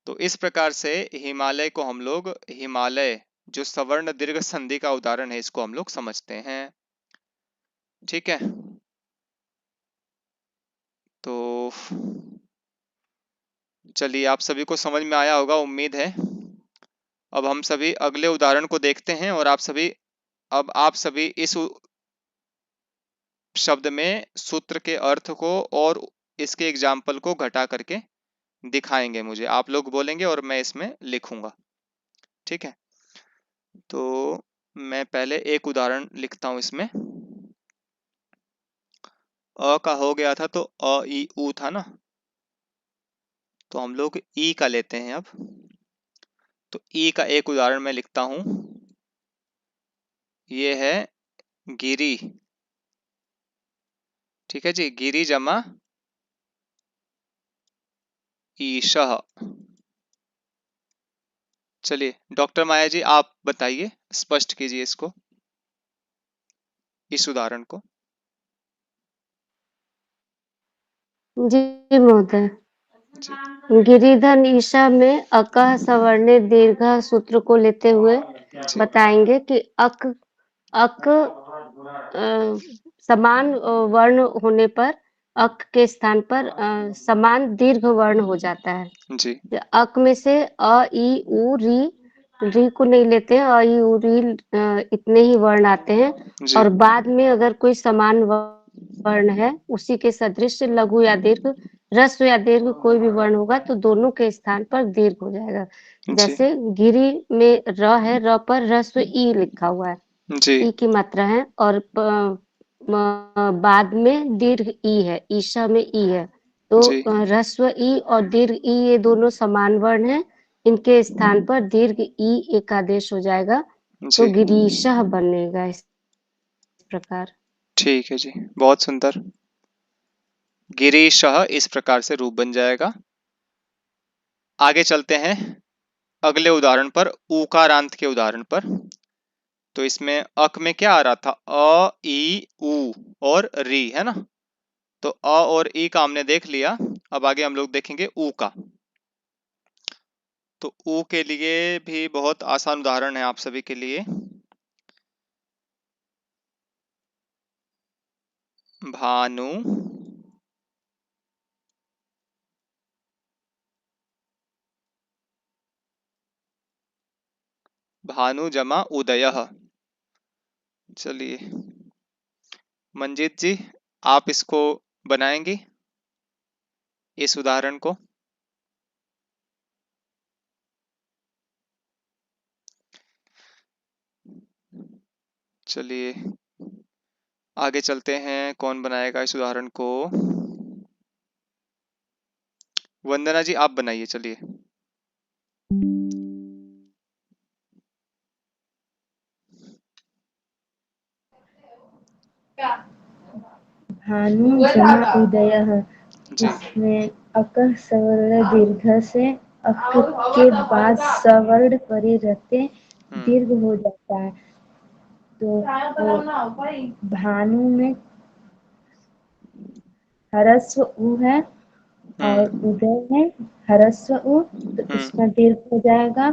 तो इस प्रकार से हिमालय को हम लोग हिमालय, जो सवर्ण दीर्घ संधि का उदाहरण है, इसको हम लोग समझते हैं। ठीक है, तो चलिए आप सभी को समझ में आया होगा, उम्मीद है। अब हम सभी अगले उदाहरण को देखते हैं और आप सभी इस शब्द में सूत्र के अर्थ को और इसके एग्जाम्पल को घटा करके दिखाएंगे मुझे। आप लोग बोलेंगे और मैं इसमें लिखूंगा। ठीक है, तो मैं पहले एक उदाहरण लिखता हूं इसमें। अ का हो गया था, तो अ ई उ था ना, तो हम लोग ई का लेते हैं अब। तो ई का एक उदाहरण मैं लिखता हूं, ये है गिरी। ठीक है जी, गिरी जमा ईशः। चलिए डॉक्टर माया जी आप बताइए, स्पष्ट कीजिए इसको, इस उदाहरण को। जी महोदय। जी गिरिधर ईशा में अकः सवर्णे दीर्घ सूत्र को लेते हुए जी बताएंगे कि अक समान वर्ण होने पर अक के स्थान पर समान दीर्घ वर्ण हो जाता है। जी अक में से अ ई उ री को नहीं लेते हैं, अ ई उ री इतने ही वर्ण आते हैं। जी और बाद में अगर कोई समान वर्ण है, उसी के सदृश लघु या दीर्घ, ह्रस्व या दीर्घ कोई भी वर्ण होगा तो दोनों के स्थान पर दीर्घ हो जाएगा। जी जैसे गिरी में र है, र पर ह्रस्व ई लिखा हुआ है, जी ई की मात्रा है, और बाद में दीर्घ ई है, ईशा में ई है। तो जी ह्रस्व ई और दीर्घ ई ये दोनों समान वर्ण हैं, इनके स्थान पर दीर्घ ई एक आदेश हो जाएगा, तो जी गिरीशः बनेगा इस प्रकार। ठीक है जी, बहुत सुंदर। गिरीशः इस प्रकार से रूप बन जाएगा। आगे चलते हैं अगले उदाहरण पर, उकारांत के उदाहरण पर। तो इसमें अक में क्या आ रहा था, अ ई उ और री, है ना। तो अ और ई का हमने देख लिया, अब आगे हम लोग देखेंगे उ का। तो उ के लिए भी बहुत आसान उदाहरण है आप सभी के लिए। भानु भानु जमा उदयः। चलिए मंजीत जी आप इसको बनाएंगी, इस उदाहरण को। चलिए आगे चलते हैं, कौन बनाएगा इस उदाहरण को। वंदना जी आप बनाइए, चलिए। भानु जमा उदयः, जी इसमें अकः सवर्ण दीर्घ से अक के बाद सवर्ण परे रहते दीर्घ हो जाता है। तो भानु में ह्रस्व उ है और उदय में ह्रस्व उ, तो इसका दीर्घ हो जाएगा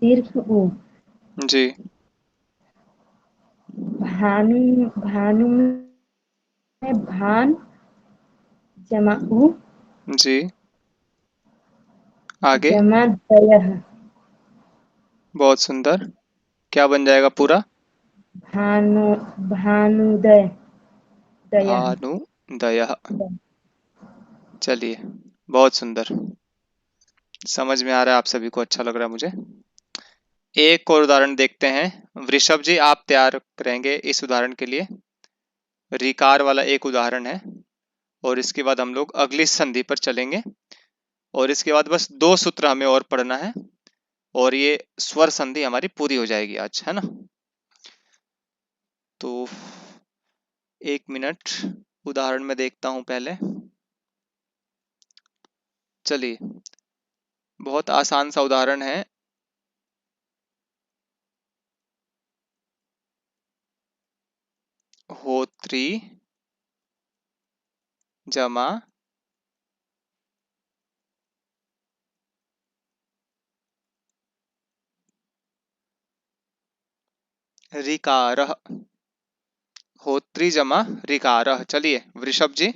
दीर्घ उ। जी भानु में भान जमा उ जी आगे, जमा दयः, बहुत सुंदर। क्या बन जाएगा पूरा, भानुदय दयः। भानुदयः। चलिए बहुत सुंदर, समझ में आ रहा है आप सभी को, अच्छा लग रहा है मुझे। एक और उदाहरण देखते हैं। वृषभ जी आप तैयार करेंगे इस उदाहरण के लिए। रिकार वाला एक उदाहरण है और इसके बाद हम लोग अगली संधि पर चलेंगे और इसके बाद बस 2 सूत्र हमें और पढ़ना है और ये स्वर संधि हमारी पूरी हो जाएगी आज, है ना। तो 1 मिनट, उदाहरण में देखता हूं पहले। चलिए बहुत आसान सा उदाहरण है। होत्री जमा ऋकारः, होत्री जमा ऋकारः। चलिए वृषभ जी।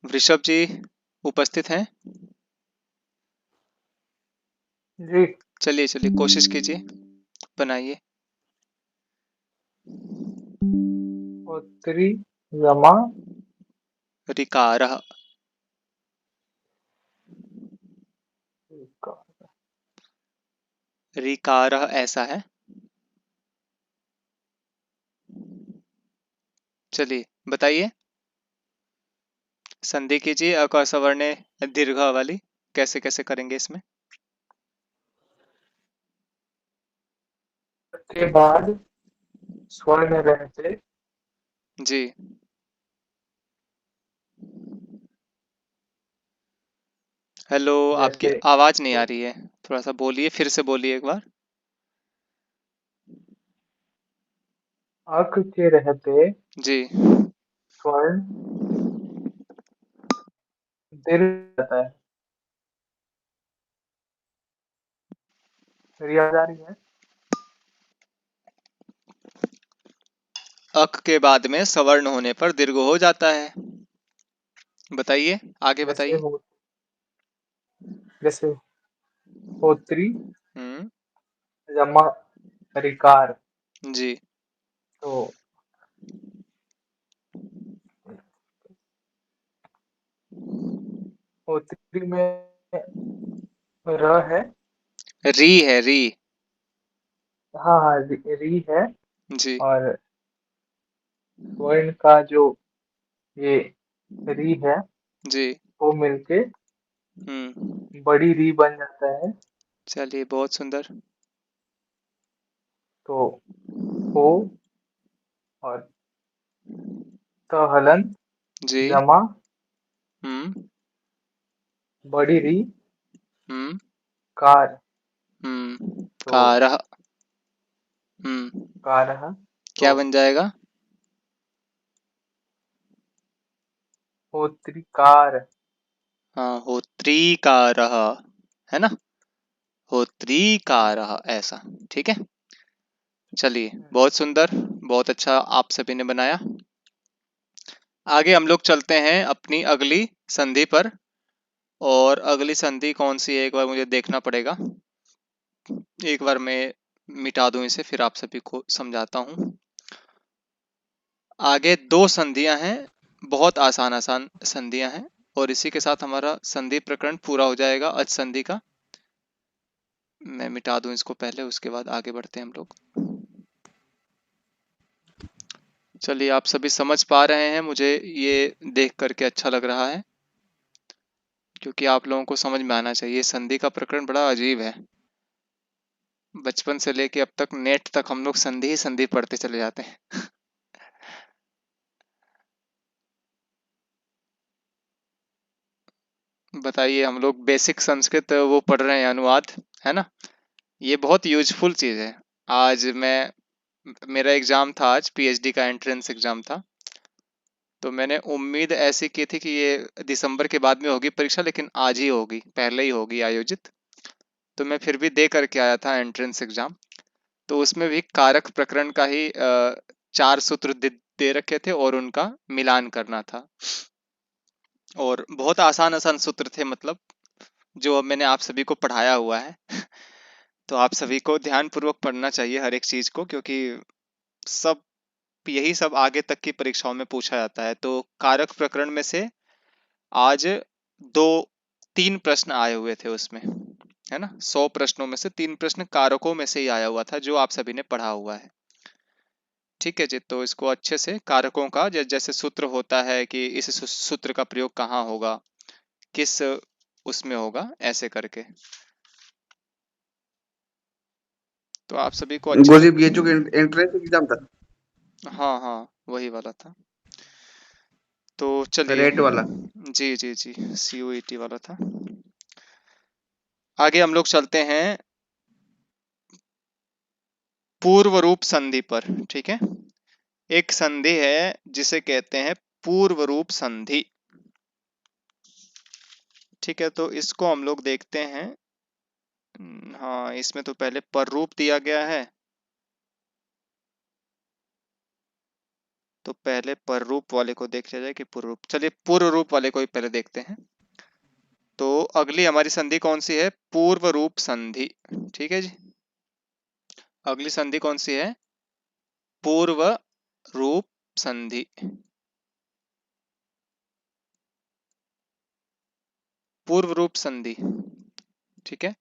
वृषभ जी उपस्थित हैं? जी। चलिए चलिए कोशिश कीजिए, बनाइए। होत्री जमा ऋकारः। ऋकारः ऐसा है। चलिए बताइए, संधि कीजिए अ सवर्ण दीर्घ वाली, कैसे कैसे करेंगे इसमें? के बाद स्वर्ण रहते जी हेलो, आपकी जैसे आवाज नहीं आ रही है, थोड़ा सा बोलिए, फिर से बोलिए एक बार। अक के रहते जी स्वर्ण दीर्घ रहता है। मेरी आवाज आ रही है? अक के बाद में सवर्ण होने पर दीर्घ हो जाता है। बताइए, आगे जैसे बताइए। हो जैसे होत्री हम्म। जमा ऋकार, जी तो होत्री में र है। री है, री। हाँ हाँ, री है। जी और स्वर्ण का जो ये री है जी। वो मिलके बड़ी री बन जाता है। चलिए बहुत सुंदर। तो हो और त हलन जी। जमा हम्म बड़ी री हम्म कार, तो कारः। कारः, क्या तो बन जाएगा? होत्रिकार। हाँ, होत्रीकारः, है ना? होत्रीकारः ऐसा, ठीक है। चलिए बहुत सुंदर, बहुत अच्छा आप सभी ने बनाया। आगे हम लोग चलते हैं अपनी अगली संधि पर। और अगली संधि कौन सी है, एक बार मुझे देखना पड़ेगा। एक बार मैं मिटा दूं इसे, फिर आप सभी को समझाता हूं। आगे दो संधियां हैं, बहुत आसान आसान संधियां हैं, और इसी के साथ हमारा संधि प्रकरण पूरा हो जाएगा अच संधि का। मैं मिटा दूं इसको पहले, उसके बाद आगे बढ़ते हैं हम लोग। चलिए आप सभी समझ पा रहे हैं, मुझे ये देख करके अच्छा लग रहा है, क्योंकि आप लोगों को समझ में आना चाहिए। संधि का प्रकरण बड़ा अजीब है, बचपन से लेके अब तक नेट तक हम लोग संधि ही संधि पढ़ते चले जाते हैं। बताइए, हम लोग बेसिक संस्कृत वो पढ़ रहे हैं, अनुवाद, है ना? ये बहुत यूजफुल चीज है। आज मेरा एग्जाम था, आज पीएचडी का एंट्रेंस एग्जाम था, तो मैंने उम्मीद ऐसी की थी कि ये दिसंबर के बाद में होगी परीक्षा, लेकिन आज ही होगी, पहले ही होगी आयोजित। तो मैं फिर भी दे करके आया था एंट्रेंस एग्जाम। तो उसमें भी कारक प्रकरण का ही 4 सूत्र दे रखे थे और उनका मिलान करना था। और बहुत आसान आसान सूत्र थे, मतलब जो मैंने आप सभी को पढ़ाया हुआ है। तो आप सभी को ध्यान पूर्वक पढ़ना चाहिए हर एक चीज को, क्योंकि सब यही सब आगे तक की परीक्षाओं में पूछा जाता है। तो कारक प्रकरण में से आज 2-3 प्रश्न आए हुए थे उसमें, है ना? 100 प्रश्नों में से 3 प्रश्न कारकों में से ही आया हुआ था, जो आप सभी ने पढ़ा हुआ है। ठीक है जी, तो इसको अच्छे से कारकों का जैसे सूत्र होता है कि इस सूत्र का प्रयोग कहाँ होगा, किस उसमें होगा, ऐसे करके। तो आप सभी को अच्छे से, गोली ये जो एंट्रेंस एग्जाम था, हाँ हाँ वही वाला था। तो चलिए, रेट वाला। जी जी जी, CUET वाला था। आगे हम लोग चलते हैं पूर्व रूप संधि पर। ठीक है, एक संधि है जिसे कहते हैं पूर्व रूप संधि। ठीक है, तो इसको हम लोग देखते हैं। हाँ, इसमें तो पहले पर रूप दिया गया है, तो पहले पर रूप वाले को देख लिया जाए कि पूर्व रूप। चलिए पूर्व रूप वाले को ही पहले देखते हैं। तो अगली हमारी संधि कौन सी है? पूर्व रूप संधि। ठीक है जी, अगली संधि कौन सी है? पूर्व रूप संधि। पूर्व रूप संधि। ठीक है,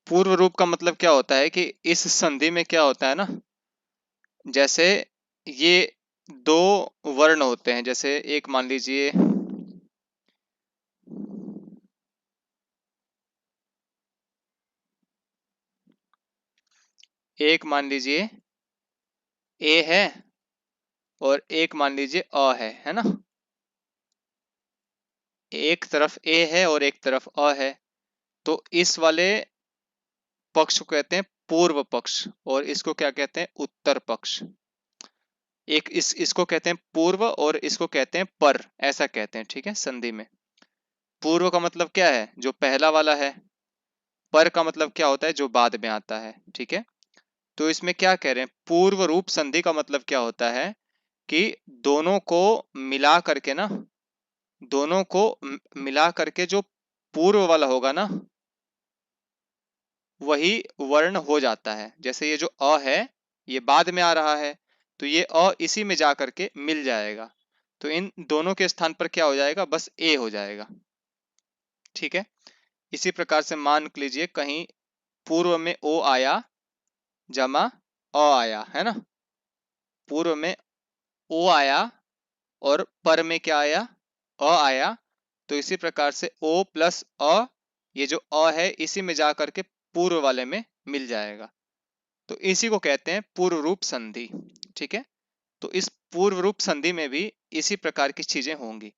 पूर्व रूप का मतलब क्या होता है कि इस संधि में क्या होता है ना, जैसे ये दो वर्ण होते हैं, जैसे एक मान लीजिए ए है और एक मान लीजिए अ है ना। एक तरफ ए है और एक अ है, तो इस वाले पक्ष को कहते हैं पूर्व पक्ष और इसको क्या कहते हैं? उत्तर पक्ष। एक इसको कहते हैं पूर्व और इसको कहते हैं पर, ऐसा कहते हैं। ठीक है, संधि में पूर्व का मतलब क्या है? जो पहला वाला है। पर का मतलब क्या होता है? जो बाद में आता है। ठीक है, तो इसमें क्या कह रहे हैं? पूर्व रूप संधि का मतलब क्या होता है कि दोनों को मिला करके ना, दोनों को मिला करके जो पूर्व वाला होगा ना, वही वर्ण हो जाता है। जैसे ये जो अ है ये बाद में आ रहा है, तो ये अ इसी में जा करके मिल जाएगा, तो इन दोनों के स्थान पर क्या हो जाएगा? बस ए हो जाएगा। ठीक है, इसी प्रकार से मान लीजिए कहीं पूर्व में ओ आया जमा अ आया, है ना। पूर्व में ओ आया और पर में क्या आया? अ आया, तो इसी प्रकार से ओ प्लस अ, ये जो अ है इसी में जा करके पूर्व वाले में मिल जाएगा, तो इसी को कहते हैं पूर्व रूप संधि। ठीक है, तो इस पूर्व रूप संधि में भी इसी प्रकार की चीजें होंगी।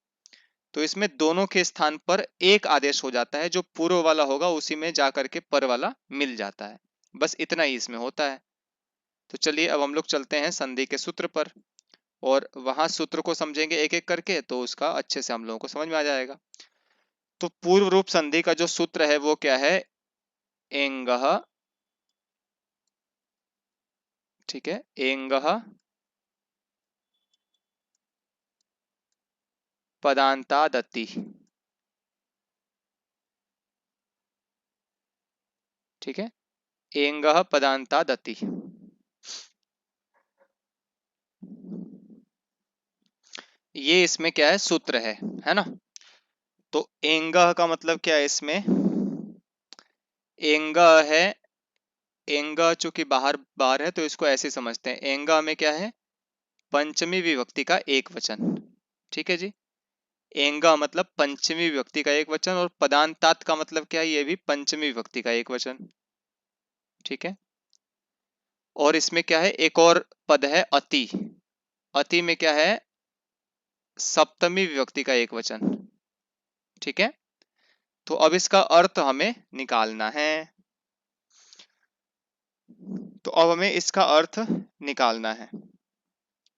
तो इसमें दोनों के स्थान पर एक आदेश हो जाता है, जो पूर्व वाला होगा उसी में जाकर के पर वाला मिल जाता है। बस इतना ही इसमें होता है। तो चलिए अब हम लोग चलते हैं संधि के सूत्र पर और वहां सूत्र को समझेंगे एक एक करके, तो उसका अच्छे से हम लोगों को समझ में आ जाएगा। तो पूर्व रूप संधि का जो सूत्र है वो क्या है? एंगः। ठीक है, एंगः पदांतादति। ठीक है, एंगः पदांतादति। ये इसमें क्या है? सूत्र है ना। तो एंगः का मतलब क्या है? इसमें एंगः है, एंगः चूंकि बाहर बाहर है तो इसको ऐसे समझते हैं। एंगः में क्या है? पंचमी विभक्ति का एक वचन। ठीक है जी, एंगः मतलब पंचमी विभक्ति का एक वचन, और पदांतात का मतलब क्या है? ये भी पंचमी विभक्ति का एक वचन। ठीक है, और इसमें क्या है? एक और पद है अति। अति में क्या है? सप्तमी विभक्ति का एक वचन। ठीक है, तो अब इसका अर्थ हमें निकालना है। तो अब हमें इसका अर्थ निकालना है।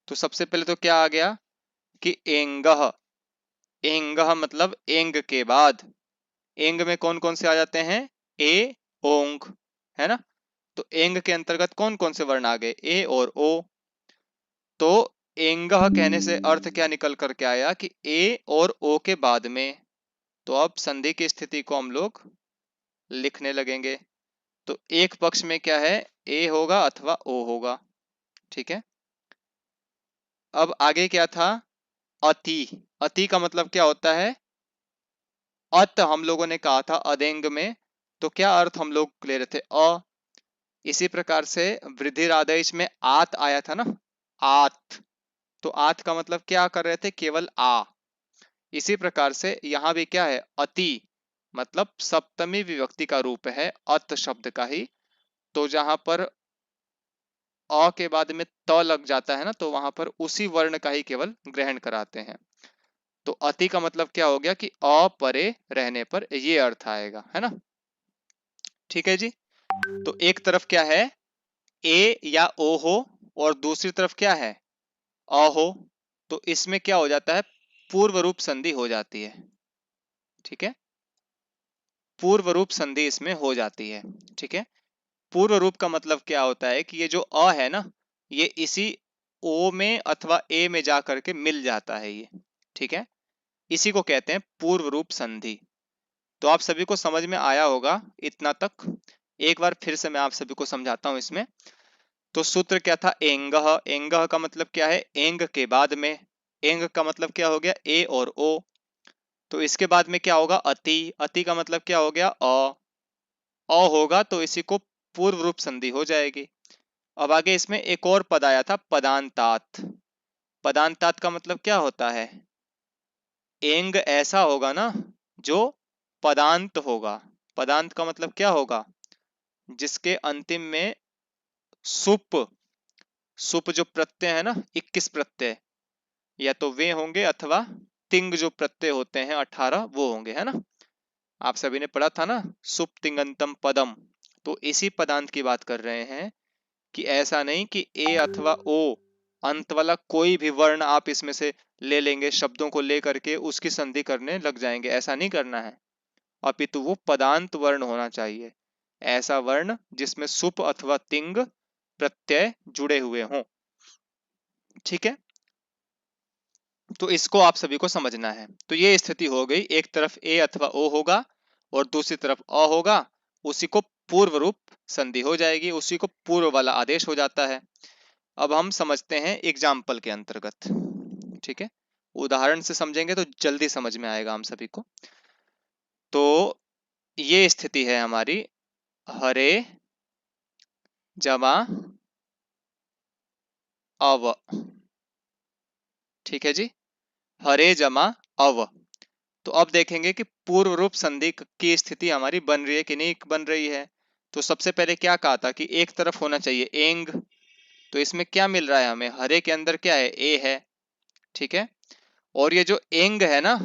तो सबसे पहले तो क्या आ गया कि एंगः। एंगः मतलब एंग के बाद। एंग में कौन कौन से आ जाते हैं? ए, ओंग, है ना। तो एंग के अंतर्गत कौन कौन से वर्ण आ गए? ए और ओ। तो एंगः कहने से अर्थ क्या निकल करके आया कि ए और ओ के बाद में। तो अब संधि की स्थिति को हम लोग लिखने लगेंगे। तो एक पक्ष में क्या है? ए होगा अथवा ओ होगा। ठीक है, अब आगे क्या था? अति। अति का मतलब क्या होता है? अत हम लोगों ने कहा था अदेंग में, तो क्या अर्थ हम लोग ले रहे थे? अ। इसी प्रकार से वृद्धिरादेश में आत आया था ना, आत। तो आत का मतलब क्या कर रहे थे? केवल आ। इसी प्रकार से यहां भी क्या है? अति मतलब सप्तमी विभक्ति का रूप है अत शब्द का ही। तो जहां पर अ के बाद में त लग जाता है ना, तो वहां पर उसी वर्ण का ही केवल ग्रहण कराते हैं। तो अति का मतलब क्या हो गया कि अ परे रहने पर ये अर्थ आएगा, है ना। ठीक है जी, तो एक तरफ क्या है? ए या ओ हो और दूसरी तरफ क्या है? अ हो। तो इसमें क्या हो जाता है, पूर्व रूप संधि हो जाती है। ठीक है, पूर्व रूप संधि इसमें हो जाती है। ठीक है, पूर्व रूप का मतलब क्या होता है कि ये जो अ है ना, ये इसी ओ में अथवा ए में जा करके मिल जाता है ये। ठीक है, इसी को कहते हैं पूर्व रूप संधि। तो आप सभी को समझ में आया होगा इतना तक। एक बार फिर से मैं आप सभी को समझाता हूं इसमें। तो सूत्र क्या था, एंगह। एंगह का मतलब क्या है, एंग के बाद में। एंग का मतलब क्या हो गया, ए और ओ। तो इसके बाद में क्या होगा, अति। अति का मतलब क्या हो गया, अ होगा, तो इसी को पूर्व रूप संधि हो जाएगी। अब आगे इसमें एक और पद आया था, पदांतात। पदांतात का मतलब क्या होता है, एंग ऐसा होगा ना जो पदांत होगा। पदांत का मतलब क्या होगा, जिसके अंतिम में सुप, सुप जो प्रत्यय है ना, 21 प्रत्यय, या तो वे होंगे अथवा तिंग जो प्रत्यय होते हैं 18 वो होंगे, है ना। आप सभी ने पढ़ा था ना, सुप तिंगंतम पदम। तो इसी पदांत की बात कर रहे हैं कि ऐसा नहीं कि ए अथवा ओ अंत वाला कोई भी वर्ण आप इसमें से ले लेंगे, शब्दों को लेकर के उसकी संधि करने लग जाएंगे, ऐसा नहीं करना है। अपितु वो पदांत वर्ण होना चाहिए, ऐसा वर्ण जिसमें सुप अथवा तिंग प्रत्यय जुड़े हुए हों। ठीक है, तो इसको आप सभी को समझना है। तो ये स्थिति हो गई, एक तरफ ए अथवा ओ होगा और दूसरी तरफ अ होगा, उसी को पूर्व रूप संधि हो जाएगी, उसी को पूर्व वाला आदेश हो जाता है। अब हम समझते हैं एग्जाम्पल के अंतर्गत। ठीक है, उदाहरण से समझेंगे तो जल्दी समझ में आएगा हम सभी को। तो ये स्थिति है हमारी, हरे जमा अव। ठीक है जी, हरे जमा अव। तो अब देखेंगे कि पूर्व रूप संधि की स्थिति हमारी बन रही है कि नहीं बन रही है। तो सबसे पहले क्या कहा था कि एक तरफ होना चाहिए एंग। तो इसमें क्या मिल रहा है हमें, हरे के अंदर क्या है, ए है। ठीक है, और ये जो एंग है ना,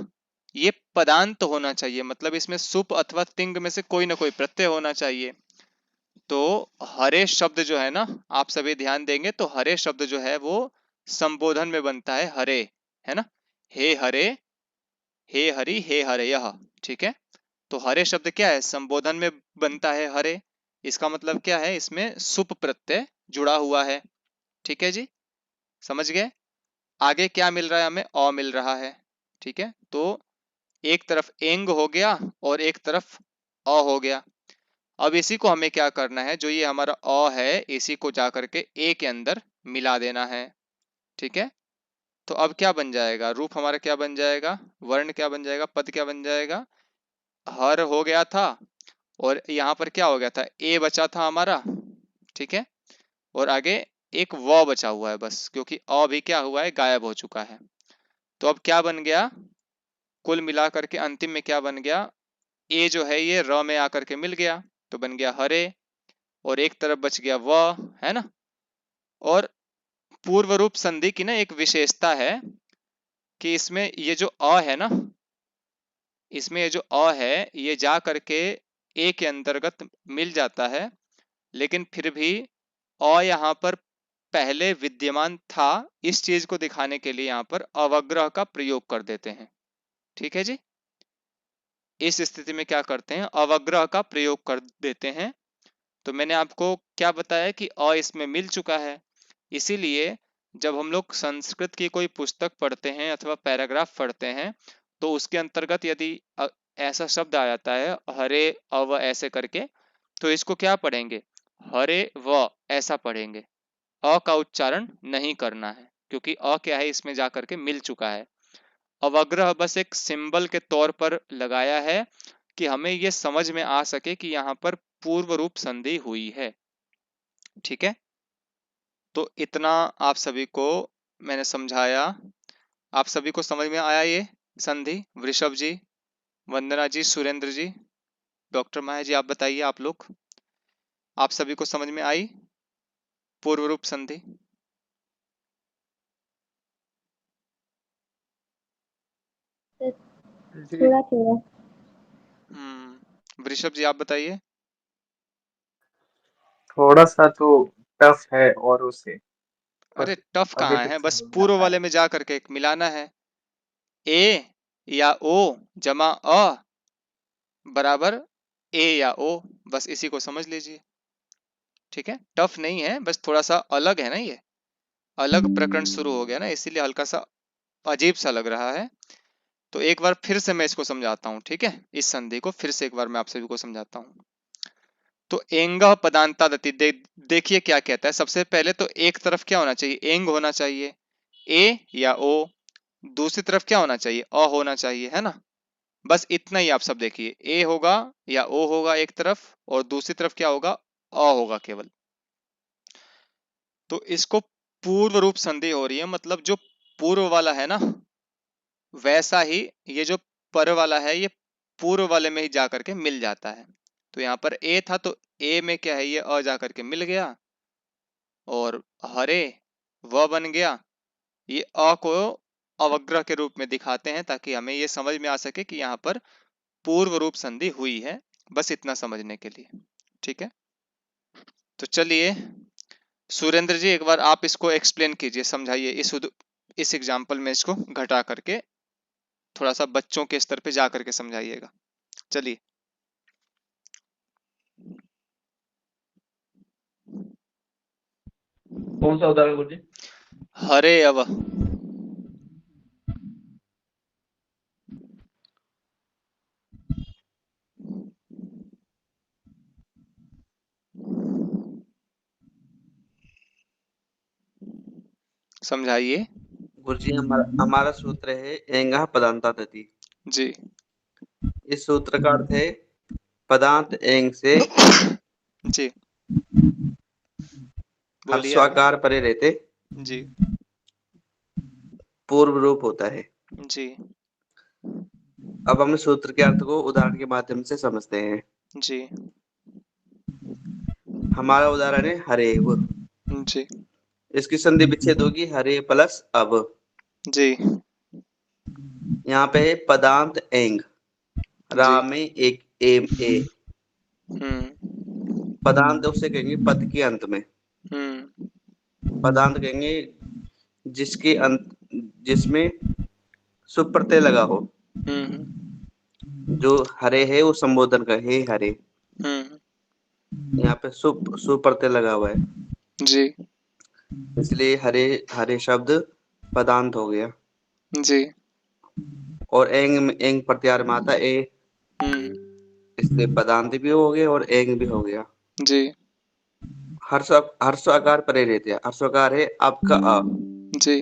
ये पदांत होना चाहिए, मतलब इसमें सुप अथवा तिंग में से कोई ना कोई प्रत्यय होना चाहिए। तो हरे शब्द जो है ना, आप सभी ध्यान देंगे तो हरे शब्द जो है वो संबोधन में बनता है हरे, है ना। हे हरे, हे हरि, हे हरे यह। ठीक है, तो हरे शब्द क्या है, संबोधन में बनता है हरे। इसका मतलब क्या है, इसमें सुप प्रत्यय जुड़ा हुआ है। ठीक है जी, समझ गए। आगे क्या मिल रहा है हमें, अ मिल रहा है। ठीक है, तो एक तरफ एंग हो गया और एक तरफ अ हो गया। अब इसी को हमें क्या करना है, जो ये हमारा अ है इसी को जाकर के ए के अंदर मिला देना है। ठीक है, तो अब क्या बन जाएगा, रूप हमारा क्या बन जाएगा, वर्ण क्या बन जाएगा, पद क्या बन जाएगा। हर हो गया था और यहाँ पर क्या हो गया था, ए बचा था हमारा। ठीक है, और आगे एक व बचा हुआ है बस, क्योंकि अ भी क्या हुआ है, गायब हो चुका है। तो अब क्या बन गया, कुल मिलाकर के अंतिम में क्या बन गया, ए जो है ये र में आकर के मिल गया, तो बन गया हरे, और एक तरफ बच गया व, है ना। और पूर्व रूप संधि की ना एक विशेषता है कि इसमें ये जो अ है ना, इसमें ये जो अ है ये जा करके ए के अंतर्गत मिल जाता है, लेकिन फिर भी अ यहाँ पर पहले विद्यमान था, इस चीज को दिखाने के लिए यहाँ पर अवग्रह का प्रयोग कर देते हैं। ठीक है जी, इस स्थिति में क्या करते हैं, अवग्रह का प्रयोग कर देते हैं। तो मैंने आपको क्या बताया कि अ इसमें मिल चुका है, इसीलिए जब हम लोग संस्कृत की कोई पुस्तक पढ़ते हैं अथवा पैराग्राफ पढ़ते हैं, तो उसके अंतर्गत यदि ऐसा शब्द आ जाता है हरे अव ऐसे करके, तो इसको क्या पढ़ेंगे, हरे व ऐसा पढ़ेंगे। अ का उच्चारण नहीं करना है, क्योंकि अ क्या है, इसमें जाकर के मिल चुका है। अवग्रह बस एक सिंबल के तौर पर लगाया है कि हमें यह समझ में आ सके कि यहाँ पर पूर्व रूप संधि हुई है। ठीक है, तो इतना आप सभी को मैंने समझाया। आप सभी को समझ में आया ये संधि, वृषभ जी, वंदना जी, सुरेंद्र जी, डॉक्टर माया जी, आप बताइए, आप लोग, आप सभी को समझ में आई पूर्व रूप संधि। जी थोड़ा थोड़ा। वृषभ जी आप बताइए। थोड़ा सा तो टफ है और उसे। अरे टफ आगे कहाँ है, पीछे बस हो पूर्व जाता वाले है। में जा करके एक मिलाना है। ए या ओ जमा अ बराबर ए या ओ, बस इसी को समझ लीजिए। ठीक है, टफ नहीं है, बस थोड़ा सा अलग है ना, ये अलग प्रकरण शुरू हो गया ना, इसीलिए हल्का सा अजीब सा लग रहा है। तो एक बार फिर से मैं इसको समझाता हूँ, ठीक है, इस संधि को फिर से एक बार मैं आप सभी को समझाता हूँ। तो एंग पदांतादति देखिए क्या कहता है। सबसे पहले तो एक तरफ क्या होना चाहिए, एंग होना चाहिए, ए या ओ। दूसरी तरफ क्या होना चाहिए, अ होना चाहिए, है ना। बस इतना ही आप सब देखिए, ए होगा या ओ होगा एक तरफ, और दूसरी तरफ क्या होगा, अ होगा केवल। तो इसको पूर्व रूप संधि हो रही है, मतलब जो पूर्व वाला है ना, वैसा ही ये जो पर वाला है, ये पूर्व वाले में ही जाकर के मिल जाता है। तो यहाँ पर ए था, तो ए में क्या है, ये अ जाकर के मिल गया, और हरे व बन गया। ये अ को अवग्रह के रूप में दिखाते हैं, ताकि हमें ये समझ में आ सके कि यहाँ पर पूर्व रूप संधि हुई है, बस इतना समझने के लिए। ठीक है, तो चलिए सुरेंद्र जी एक बार आप इसको एक्सप्लेन कीजिए, समझाइए इस एग्जाम्पल में इसको घटा करके, थोड़ा सा बच्चों के स्तर पे जा करके समझाइएगा। चलिए। कौन सा उदाहरण गुरुजी? हरे अव। समझाइए। गुरुजी हमारा सूत्र है एंगः पदांतादति। जी इस सूत्र का अर्थ है पदांत एंग से जी बोलिए आगे। हर्षाकार परे रहते जी पूर्व रूप होता है। जी अब हम सूत्र के अर्थ को उदाहरण के माध्यम से समझते हैं। जी हमारा उदाहरण है हरेव। जी इसकी संधि विच्छेद होगी हरे प्लस अब। जी यहाँ पे है पदांत एंग, रा जी में एक एम ए। पदांत उसे कहेंगे पद के अंत में। पदांत कहेंगे जिसके अंत जिसमें सुप प्रत्यय लगा हो। जो हरे है वो संबोधन का हे हरे, यहाँ पे सुप प्रत्यय लगा हुआ है, जी इसलिए हरे हरे शब्द पदांत हो गया। जी और एंग प्रत्यार में आता ए, इसलिए पदांत भी हो गए और एंग भी हो गया। जी हर्ष आकार परे रहते हैं। हर्ष आकार है आपका अ। जी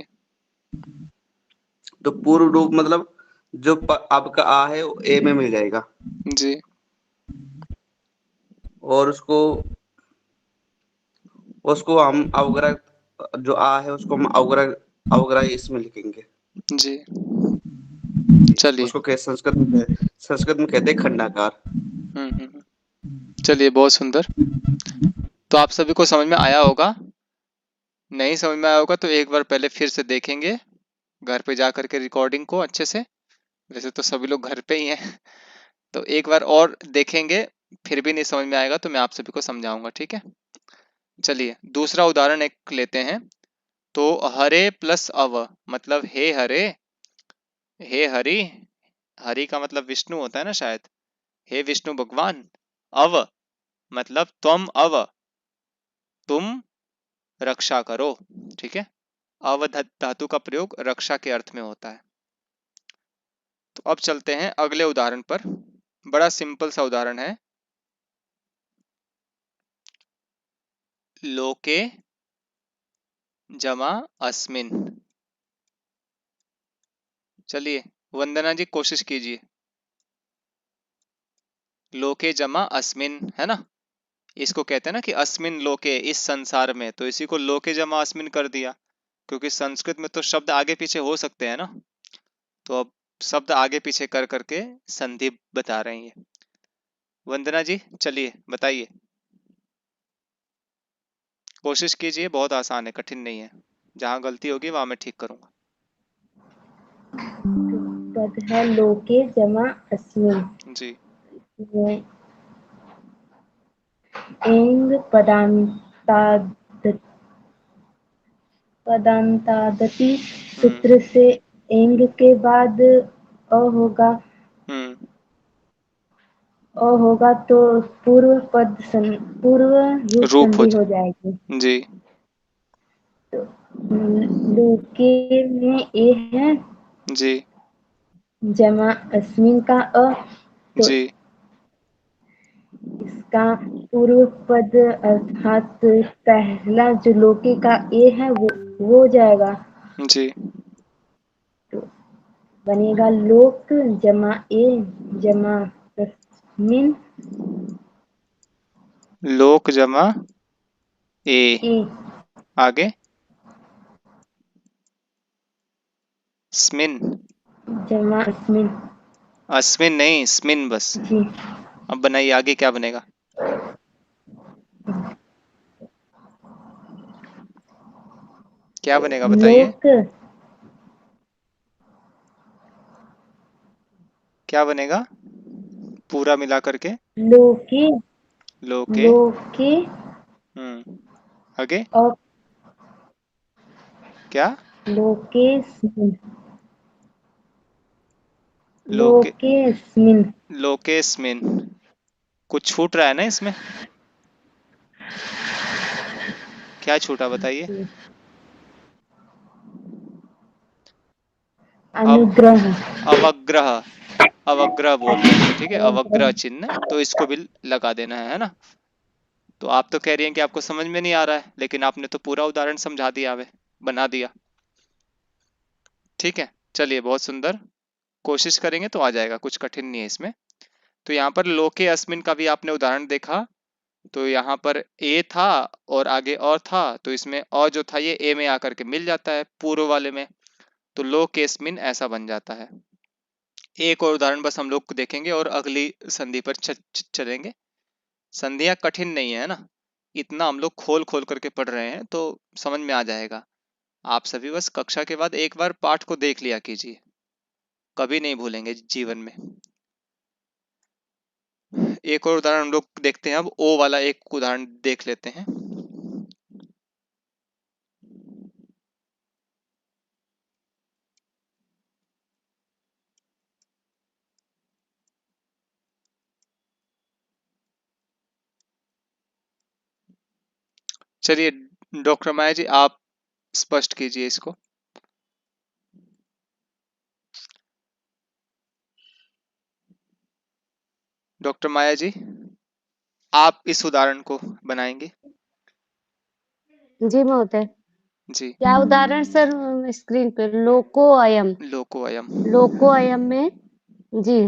तो पूर्व रूप मतलब जो आपका आ है वो ए में मिल जाएगा, जी और उसको उसको हम अवग्रह, जो आ है उसको हम अवग्रह इसमें लिखेंगे। जी चलिए। उसको संस्कृत में कहते हैं खंडाकार। चलिए बहुत सुंदर। तो आप सभी को समझ में आया होगा, नहीं समझ में आया होगा तो एक बार पहले फिर से देखेंगे घर पे जा करके रिकॉर्डिंग को अच्छे से। वैसे तो सभी लोग घर पे ही हैं तो एक बार और देखेंगे, फिर भी नहीं समझ में आएगा तो मैं आप सभी को समझाऊंगा, ठीक है। चलिए दूसरा उदाहरण एक लेते हैं। तो हरे प्लस अव मतलब हे हरे, हे हरि, हरि का मतलब विष्णु होता है ना शायद, हे विष्णु भगवान। अव मतलब तुम अव, तुम रक्षा करो, ठीक है। अव धातु का प्रयोग रक्षा के अर्थ में होता है। तो अब चलते हैं अगले उदाहरण पर। बड़ा सिंपल सा उदाहरण है। लोके जमा अस्मिन। चलिए वंदना जी कोशिश कीजिए। लोके जमा अस्मिन है ना, इसको कहते हैं ना कि अस्मिन लोके, इस संसार में, तो इसी को लोके जमा अस्मिन कर दिया, क्योंकि संस्कृत में तो शब्द आगे पीछे हो सकते हैं ना, तो अब शब्द आगे पीछे कर करके संधि बता रहे हैं। वंदना जी चलिए बताइए, कोशिश कीजिए, बहुत आसान है, कठिन नहीं है। जहां गलती होगी वहां मैं ठीक करूंगा। पद है लोके जमा अस्मिन। जी ये एंग पदांताद पदांतादति सूत्र से एंग के बाद अ होगा। अ होगा तो पूर्व रूप रूप हो संधि हो जाएगी। जी तो लोके में ए है जी जमा अस्मिन का अ, तो जी इसका पूर्व पद अर्थात पहला जो लोके का ए है वो हो जाएगा। जी तो बनेगा लोक जमा ए जमा तस्मिन लोक जमा ए ए आगे स्मिन जमा अस्मिन। अस्मिन नहीं स्मिन बस। जी अब बनाइए आगे क्या बनेगा। क्या बनेगा बताइए। लोक क्या बनेगा पूरा मिला करके। लोके लोके लोके आगे और क्या लोकेस्मिन लोके लोकेस्मिन लोकेस्मिन। कुछ छूट रहा है ना इसमें। क्या छूटा बताइए। अब अनुग्रह अवग्रह अवग्रह बोल रहे थे ठीक है अवग्रह चिन्ह तो इसको भी लगा देना है ना। तो आप तो कह रही हैं कि आपको समझ में नहीं आ रहा है लेकिन आपने तो पूरा उदाहरण समझा दिया हमें बना दिया। ठीक है चलिए बहुत सुंदर कोशिश करेंगे तो आ जाएगा कुछ कठिन नहीं है इसमें। तो यहाँ पर लोके अस्मिन का भी आपने उदाहरण देखा। तो यहाँ पर ए था और आगे और था तो इसमें और जो था ये ए में आकर के मिल जाता है पूर्व वाले में। तो लोकेस्मिन ऐसा बन जाता है। एक और उदाहरण बस हम लोग देखेंगे और अगली संधि पर चलेंगे। संधियां कठिन नहीं है ना। इतना हम लोग खोल खोल करके पढ़ रहे हैं तो समझ में आ जाएगा। आप सभी बस कक्षा के बाद एक बार पाठ को देख लिया कीजिए कभी नहीं भूलेंगे जीवन में। एक और उदाहरण हम लोग देखते हैं अब ओ वाला एक उदाहरण देख लेते हैं। चलिए डॉक्टर माया जी आप स्पष्ट कीजिए इसको। डॉक्टर माया जी आप इस उदाहरण को बनाएंगे। जी महोदय। जी क्या उदाहरण सर स्क्रीन पे लोको अयम लोको अयम लोको अयम में जी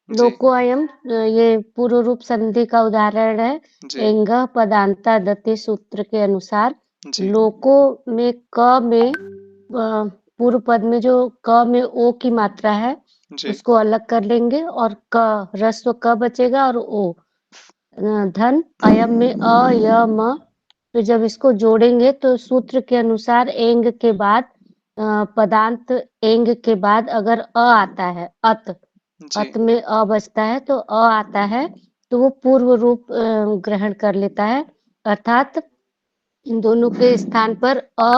जी लोको अयम ये पूर्व रूप संधि का उदाहरण है। जी एंग पदांता दति सूत्र के अनुसार जी लोको में क में पूर्व पद में जो क में ओ की मात्रा है जी उसको अलग कर लेंगे और क ह्रस्व क बचेगा और ओ धन अयम में अ य म। तो जब इसको जोड़ेंगे तो सूत्र के अनुसार एंग के बाद पदांत एंग के बाद अगर अ आता है अत जी में अ बचता है तो अ आता है तो वो पूर्व रूप ग्रहण कर लेता है अर्थात इन दोनों के स्थान पर अ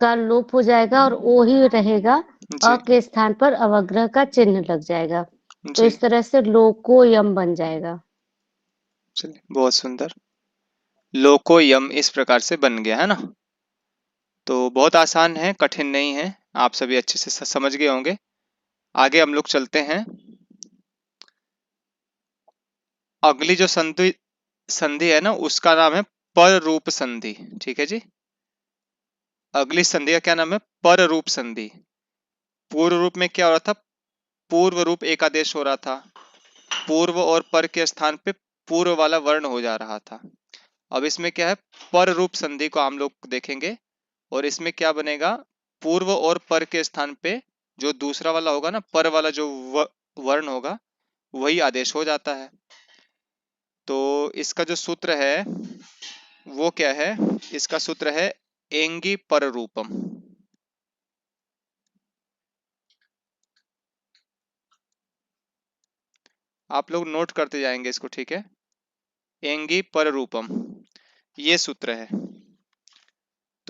का लोप हो जाएगा और ओ ही रहेगा। अ जी के स्थान पर अवग्रह का चिन्ह लग जाएगा तो जी इस तरह से लोको यम बन जाएगा। चलिए बहुत सुंदर लोको यम इस प्रकार से बन गया है ना। तो बहुत आसान है कठिन नहीं है आप सभी अच्छे से समझ गए होंगे। आगे हम लोग चलते हैं। अगली जो संधि संधि है ना उसका नाम है पर रूप संधि। ठीक है जी। अगली संधि का क्या नाम है पर रूप संधि। पूर्व रूप में क्या हो रहा था पूर्व रूप एक आदेश हो रहा था। पूर्व और पर के स्थान पे पूर्व वाला वर्ण हो जा रहा था। अब इसमें क्या है पर रूप संधि को हम लोग देखेंगे और इसमें क्या बनेगा पूर्व और पर के स्थान पे जो दूसरा वाला होगा ना पर वाला जो वर्ण होगा वही आदेश हो जाता है। तो इसका जो सूत्र है वो क्या है इसका सूत्र है एंगी पर रूपम। आप लोग नोट करते जाएंगे इसको ठीक है। एंगी पर रूपम ये सूत्र है।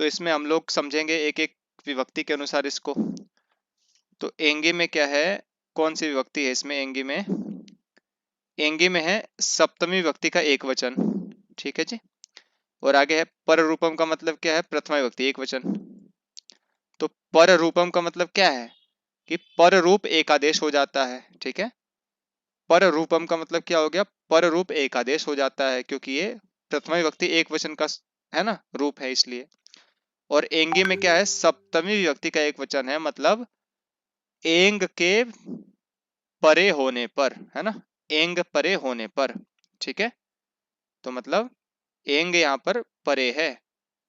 तो इसमें हम लोग समझेंगे एक एक विभक्ति के अनुसार इसको। तो एंगी में क्या है, कौन सी विभक्ति है इसमें? एंगी में, एंगी में है सप्तमी विभक्ति का एक वचन, ठीक है जी। और आगे है पर रूपम का मतलब क्या है? प्रथमा विभक्ति एक वचन। तो पर रूपम का मतलब क्या है कि पर रूप एकादेश हो जाता है, ठीक है। पर रूपम का मतलब क्या हो गया? पर रूप एकादेश हो जाता है, क्योंकि ये प्रथमा विभक्ति एक वचन का है ना रूप है, इसलिए। और एंगी में क्या है? सप्तमी विभक्ति का एक वचन है, मतलब एंग के परे होने पर, है ना, एंग परे होने पर, ठीक है। तो मतलब एंग यहाँ पर परे है।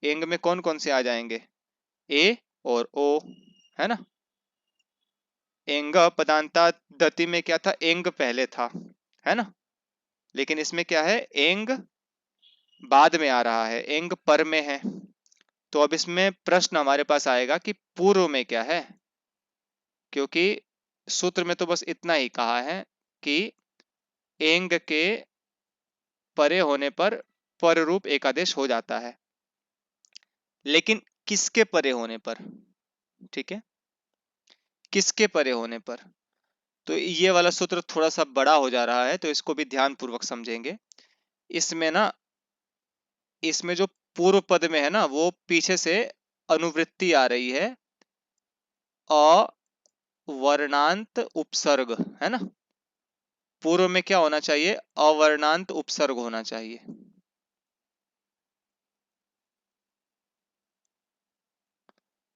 एंग में कौन कौन से आ जाएंगे? ए और ओ, है ना। एंग पदांता दति में क्या था? एंग पहले था, है ना। लेकिन इसमें क्या है? एंग बाद में आ रहा है, एंग पर में है। तो अब इसमें प्रश्न हमारे पास आएगा कि पूर्व में क्या है, क्योंकि सूत्र में तो बस इतना ही कहा है कि एंग के परे होने पर रूप एकादेश हो जाता है, लेकिन किसके परे होने पर? ठीक है, किसके परे होने पर? तो ये वाला सूत्र थोड़ा सा बड़ा हो जा रहा है, तो इसको भी ध्यान पूर्वक समझेंगे। इसमें ना, इसमें जो पूर्व पद में है ना, वो पीछे से अनुवृत्ति आ रही है, अवर्णांत उपसर्ग, है ना। पूर्व में क्या होना चाहिए? अवर्णांत उपसर्ग होना चाहिए।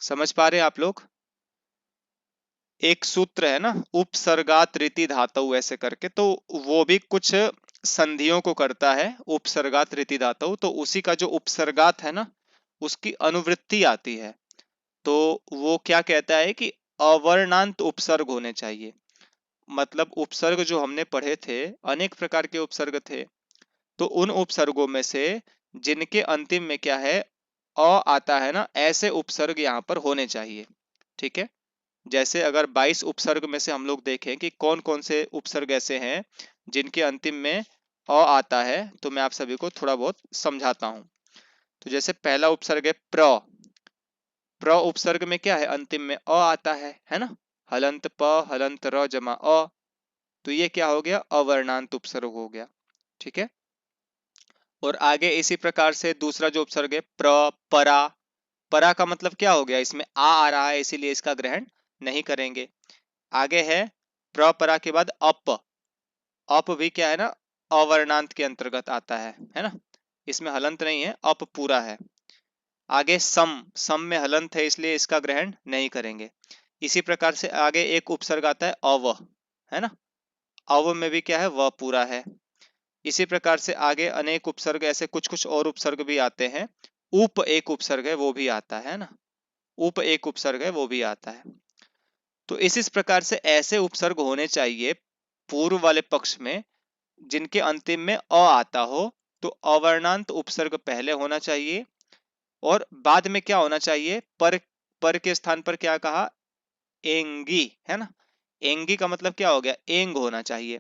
समझ पा रहे हैं आप लोग? एक सूत्र है ना, उपसर्गात रीति धातु ऐसे करके, तो वो भी कुछ संधियों को करता है, उपसर्गात रीति धातु। तो उसी का जो उपसर्गात है ना, उसकी अनुवृत्ति आती है। तो वो क्या कहता है कि अवर्णांत उपसर्ग होने चाहिए। मतलब उपसर्ग जो हमने पढ़े थे, अनेक प्रकार के उपसर्ग थे, तो उन उपसर्गों में से जिनके अंतिम में क्या है? अ आता है ना, ऐसे उपसर्ग यहाँ पर होने चाहिए, ठीक है। जैसे अगर 22 उपसर्ग में से हम लोग देखें कि कौन कौन से उपसर्ग ऐसे हैं जिनके अंतिम में अ आता है, तो मैं आप सभी को थोड़ा बहुत समझाता हूं। तो जैसे पहला उपसर्ग है प्र। प्र उपसर्ग में क्या है? अंतिम में अ आता है ना। हलंत प हलंत र जमा अ, तो ये क्या हो गया? अवर्णांत उपसर्ग हो गया, ठीक है। और आगे इसी प्रकार से दूसरा जो उपसर्ग है प्र परा। परा का मतलब क्या हो गया? इसमें आ रहा है, इसीलिए इसका ग्रहण नहीं करेंगे। आगे है प्रपरा के बाद अप। अप भी क्या है ना, अवर्णांत के अंतर्गत आता है ना। इसमें हलंत नहीं है, अप पूरा है। आगे सम। सम में हलंत है, इसलिए इसका ग्रहण नहीं करेंगे। इसी प्रकार से आगे एक उपसर्ग आता है अव, है ना। अव में भी क्या है? व पूरा है। इसी प्रकार से आगे अनेक उपसर्ग, ऐसे कुछ कुछ और उपसर्ग भी आते हैं। उप एक उपसर्ग है, वो भी आता है ना। उप एक उपसर्ग है, वो भी आता है। तो इस प्रकार से ऐसे उपसर्ग होने चाहिए पूर्व वाले पक्ष में जिनके अंतिम में अ आता हो। तो अवर्णांत उपसर्ग पहले होना चाहिए, और बाद में क्या होना चाहिए? पर के स्थान पर क्या कहा? एंगी, है ना। एंगी का मतलब क्या हो गया? एंग होना चाहिए।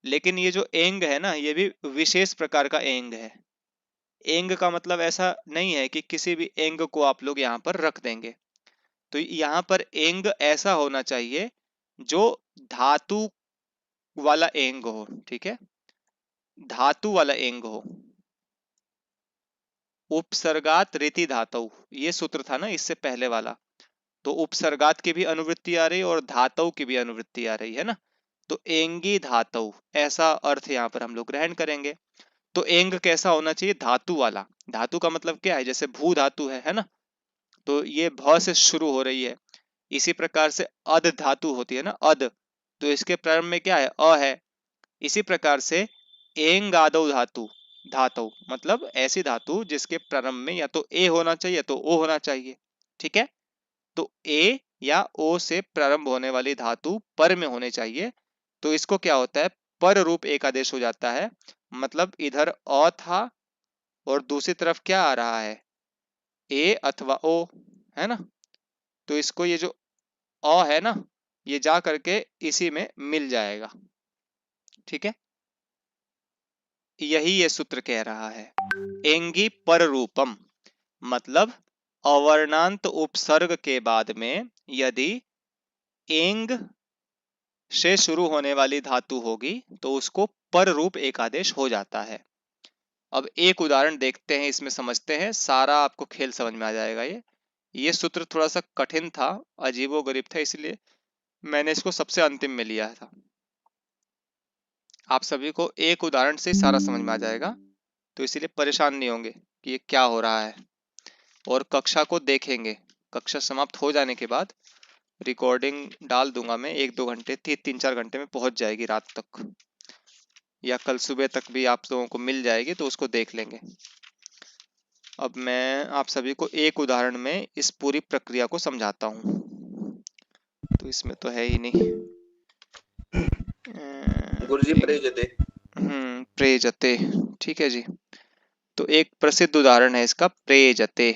लेकिन ये जो एंग है ना, ये भी विशेष प्रकार का एंग है। एंग का मतलब ऐसा नहीं है कि किसी भी एंग को आप लोग यहाँ पर रख देंगे। तो यहाँ पर एंग ऐसा होना चाहिए जो धातु वाला एंग हो, ठीक है, धातु वाला एंग हो। उपसर्गात रीति धातु, ये सूत्र था ना इससे पहले वाला। तो उपसर्गात की भी अनुवृत्ति आ रही है और धातु की भी अनुवृत्ति आ रही है ना। तो एंगी धातु, ऐसा अर्थ यहाँ पर हम लोग ग्रहण करेंगे। तो एंग कैसा होना चाहिए? धातु वाला। धातु का मतलब क्या है? जैसे भू धातु है ना, तो ये भ से शुरू हो रही है। इसी प्रकार से अद धातु होती है ना, अद, तो इसके प्रारंभ में क्या है? अ है। इसी प्रकार से एंग आदौ धातु, धातु मतलब ऐसी धातु जिसके प्रारंभ में या तो ए होना चाहिए या तो ओ होना चाहिए, ठीक है। तो ए या ओ से प्रारंभ होने वाली धातु पर में होने चाहिए। तो इसको क्या होता है? पर रूप एकादेश हो जाता है। मतलब इधर अ था और दूसरी तरफ क्या आ रहा है? ए अथवा ओ, है ना। तो इसको ये जो अ है ना, ये जा करके इसी में मिल जाएगा, ठीक है। यही ये सूत्र कह रहा है, एंगी पर रूपम, मतलब अवर्णांत उपसर्ग के बाद में यदि एंग से शुरू होने वाली धातु होगी तो उसको पर रूप एक आदेश हो जाता है। अब एक उदाहरण देखते हैं, इसमें समझते हैं, सारा आपको खेल समझ में आ जाएगा। ये सूत्र थोड़ा सा कठिन था, अजीबोगरीब था, इसलिए मैंने इसको सबसे अंतिम में लिया था। आप सभी को एक उदाहरण से सारा समझ में आ जाएगा, तो इसीलिए परेशान नहीं होंगे कि ये क्या हो रहा है। और कक्षा को देखेंगे, कक्षा समाप्त हो जाने के बाद रिकॉर्डिंग डाल दूंगा मैं, 1-2 घंटे, 3-4 घंटे में पहुंच जाएगी रात तक, या कल सुबह तक भी आप लोगों को मिल जाएगी, तो उसको देख लेंगे। अब मैं आप सभी को एक उदाहरण में इस पूरी प्रक्रिया को समझाता हूँ, तो इसमें तो है ही नहीं। गुरुजी प्रयोजते। प्रेजते, ठीक है जी। तो एक प्रसिद्ध उदाहरण है इसका, प्रेजते,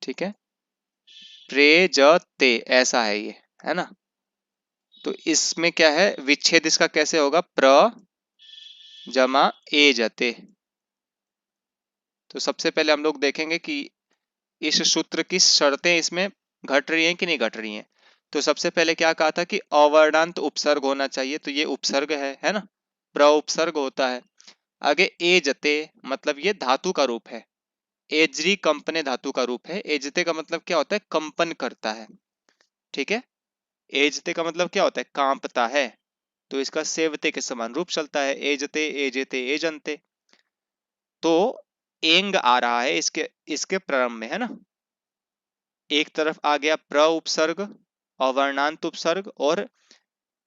ठीक है, प्रेजते ऐसा है ये, है ना। तो इसमें क्या है, विच्छेद इसका कैसे होगा, प्र जमा ए जते। तो सबसे पहले हम लोग देखेंगे कि इस सूत्र की शर्तें इसमें घट रही हैं कि नहीं घट रही हैं। तो सबसे पहले क्या कहा था कि अवर्णांत उपसर्ग होना चाहिए, तो ये उपसर्ग है ना, प्र उपसर्ग होता है। आगे ए जते, मतलब ये धातु का रूप है, एजरी कंपने धातु का रूप है। एजते का मतलब क्या होता है, कंपन करता है, ठीक है। एजते का मतलब क्या होता है, कांपता है, तो इसका सेवते के समान रूप चलता है, एजते एजेते एजंते। तो एंग आ रहा है इसके इसके प्रारंभ में, है ना। एक तरफ आ गया प्र उपसर्ग, अवर्णांत उपसर्ग और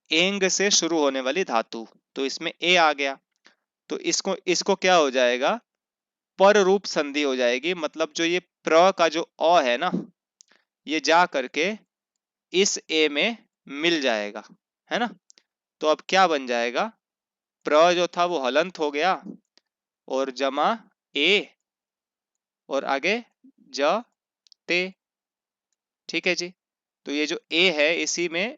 एंग से शुरू होने वाली धातु, तो इसमें ए आ गया। तो इसको इसको क्या हो जाएगा, पर रूप संधि हो जाएगी। मतलब जो ये प्र का जो अ है ना, ये जा करके इस ए में मिल जाएगा, है ना। तो अब क्या बन जाएगा, प्र जो था वो हलंत हो गया, और जमा ए, और आगे ज ते, ठीक है जी। तो ये जो ए है इसी में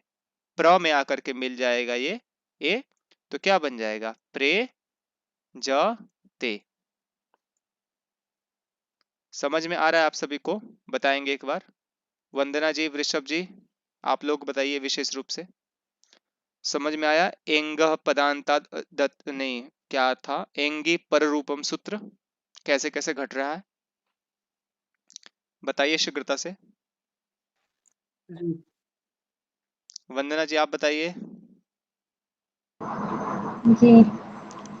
प्र में आकर के मिल जाएगा ये ए, तो क्या बन जाएगा, प्रे ज ते। समझ में आ रहा है आप सभी को, बताएंगे एक बार। वंदना जी, वृषभ जी, आप लोग बताइए विशेष रूप से, समझ में आया। एंग पदांता दत्त नहीं, क्या था, एंगी पर रूपम सूत्र कैसे कैसे घट रहा है, बताइए शीघ्रता से। जी वंदना जी आप बताइए। जी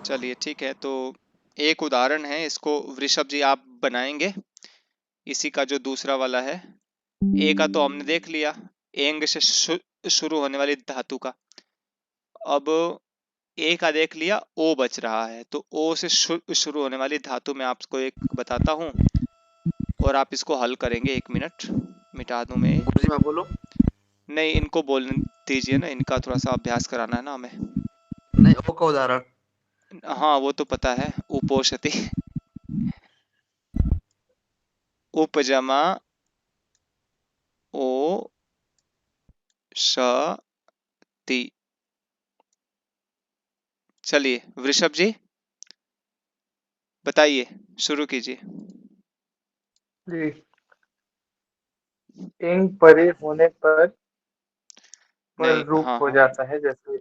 चलिए ठीक है, तो एक उदाहरण है, इसको वृषभ जी आप बनाएंगे, इसी का जो दूसरा वाला है। ए का तो हमने देख लिया, एंग से शुरू होने वाली धातु का। अब ए का देख लिया, ओ बच रहा है, तो ओ से शुरू होने वाली धातु में आपको एक बताता हूँ, और आप इसको हल करेंगे। 1 मिनट, मिटा दूं मैं। गुरुजी मैं बोलूं? नहीं, इनको बोलने दीजिए ना, इनका थोड़ा सा अभ्यास कराना है ना हमें। नहीं, ओ का उदाहरण। हाँ वो तो पता है, उपोषति, उपजमा ओ ती। चलिए वृषभ जी बताइए, शुरू कीजिए। जी एंग परे होने पर नहीं, रूप हाँ हो हाँ, जाता है। जैसे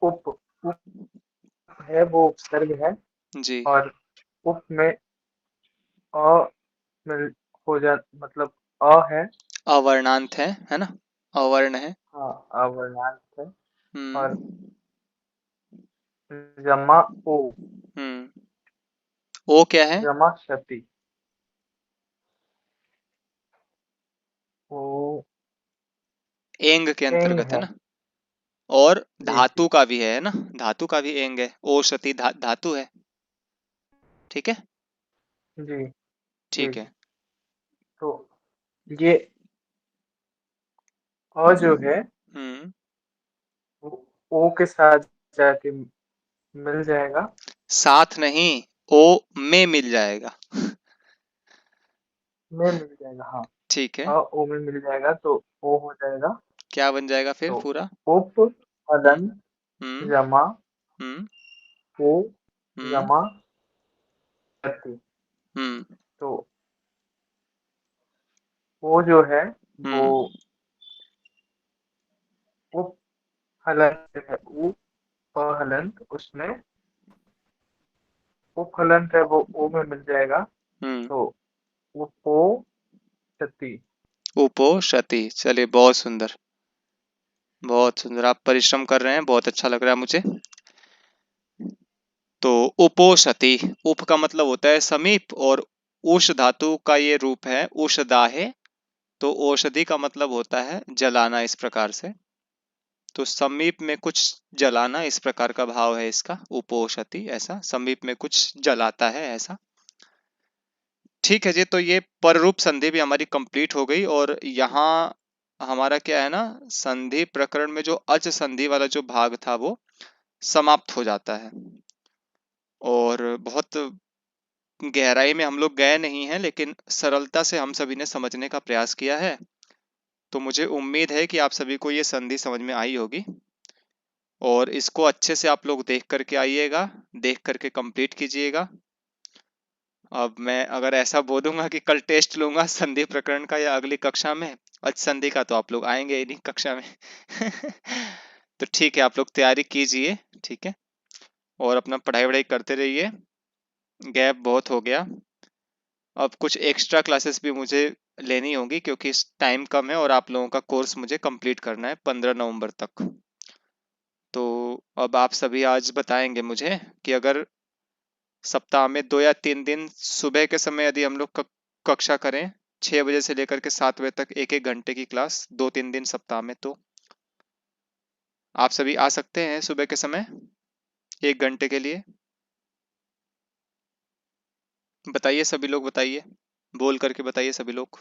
उप उप है वो उपसर्ग है, जी, और उप में अ मिल हो जा, मतलब अ है। अवर्णांत है ना, अवर्ण है। हाँ अवर्णांत है। और हम्म जमा ओ, ओ क्या है, जमा क्षति ओ एंग के एंग अंतर्गत है है। ना। और जी धातु का भी है ना, धातु का भी एंग है, ओषति धातु है, ठीक है, जी जी ठीक है। तो ये अ जो है हम्म वो ओ के साथ जाके मिल जाएगा। साथ नहीं, ओ में मिल जाएगा, में मिल जाएगा, हाँ। ठीक है। ओ में मिल जाएगा तो ओ हो जाएगा। क्या बन जाएगा फिर तो पूरा, उप हम्म हलन हम्म जमा हम्म ओ हम्म जमा उपशति। तो वो जो है वो उप हलंत है, हलंत, उसमें उप हलंत है वो ओ में मिल जाएगा, तो उपोषति। उपोषति। चलिए, बहुत सुंदर, बहुत सुंदर। आप परिश्रम कर रहे हैं, बहुत अच्छा लग रहा है मुझे। तो उपोषति, उप का मतलब होता है समीप, और उष धातु का ये रूप है उषदाहे, तो औषधि का मतलब होता है जलाना, इस प्रकार से। तो समीप में कुछ जलाना, इस प्रकार का भाव है इसका, उपोषति, ऐसा समीप में कुछ जलाता है, ऐसा। ठीक है जी, तो ये पररूप संधि भी हमारी कंप्लीट हो गई, और यहाँ हमारा क्या है ना, संधि प्रकरण में जो अच संधि वाला जो भाग था वो समाप्त हो जाता है। और बहुत गहराई में हम लोग गए नहीं हैं, लेकिन सरलता से हम सभी ने समझने का प्रयास किया है। तो मुझे उम्मीद है कि आप सभी को ये संधि समझ में आई होगी, और इसको अच्छे से आप लोग देख करके आइएगा, देख करके कंप्लीट कीजिएगा। अब मैं अगर ऐसा बोलूंगा कि कल टेस्ट लूंगा संधि प्रकरण का या अगली कक्षा में अच संधि का, तो आप लोग आएंगे ही नहीं कक्षा में। तो ठीक है, आप लोग तैयारी कीजिए, ठीक है, और अपना पढ़ाई वढ़ाई करते रहिए। गैप बहुत हो गया, अब कुछ एक्स्ट्रा क्लासेस भी मुझे लेनी होगी, क्योंकि टाइम कम है और आप लोगों का कोर्स मुझे कंप्लीट करना है 15 नवंबर तक। तो अब आप सभी आज बताएंगे मुझे कि अगर सप्ताह में 2 या 3 दिन सुबह के समय यदि हम लोग कक्षा करें 6 बजे से लेकर के 7 बजे तक, 1-1 घंटे की क्लास 2-3 दिन सप्ताह में, तो आप सभी आ सकते हैं सुबह के समय 1 घंटे के लिए? बताइए सभी लोग, बताइए, बोल करके बताइए सभी लोग।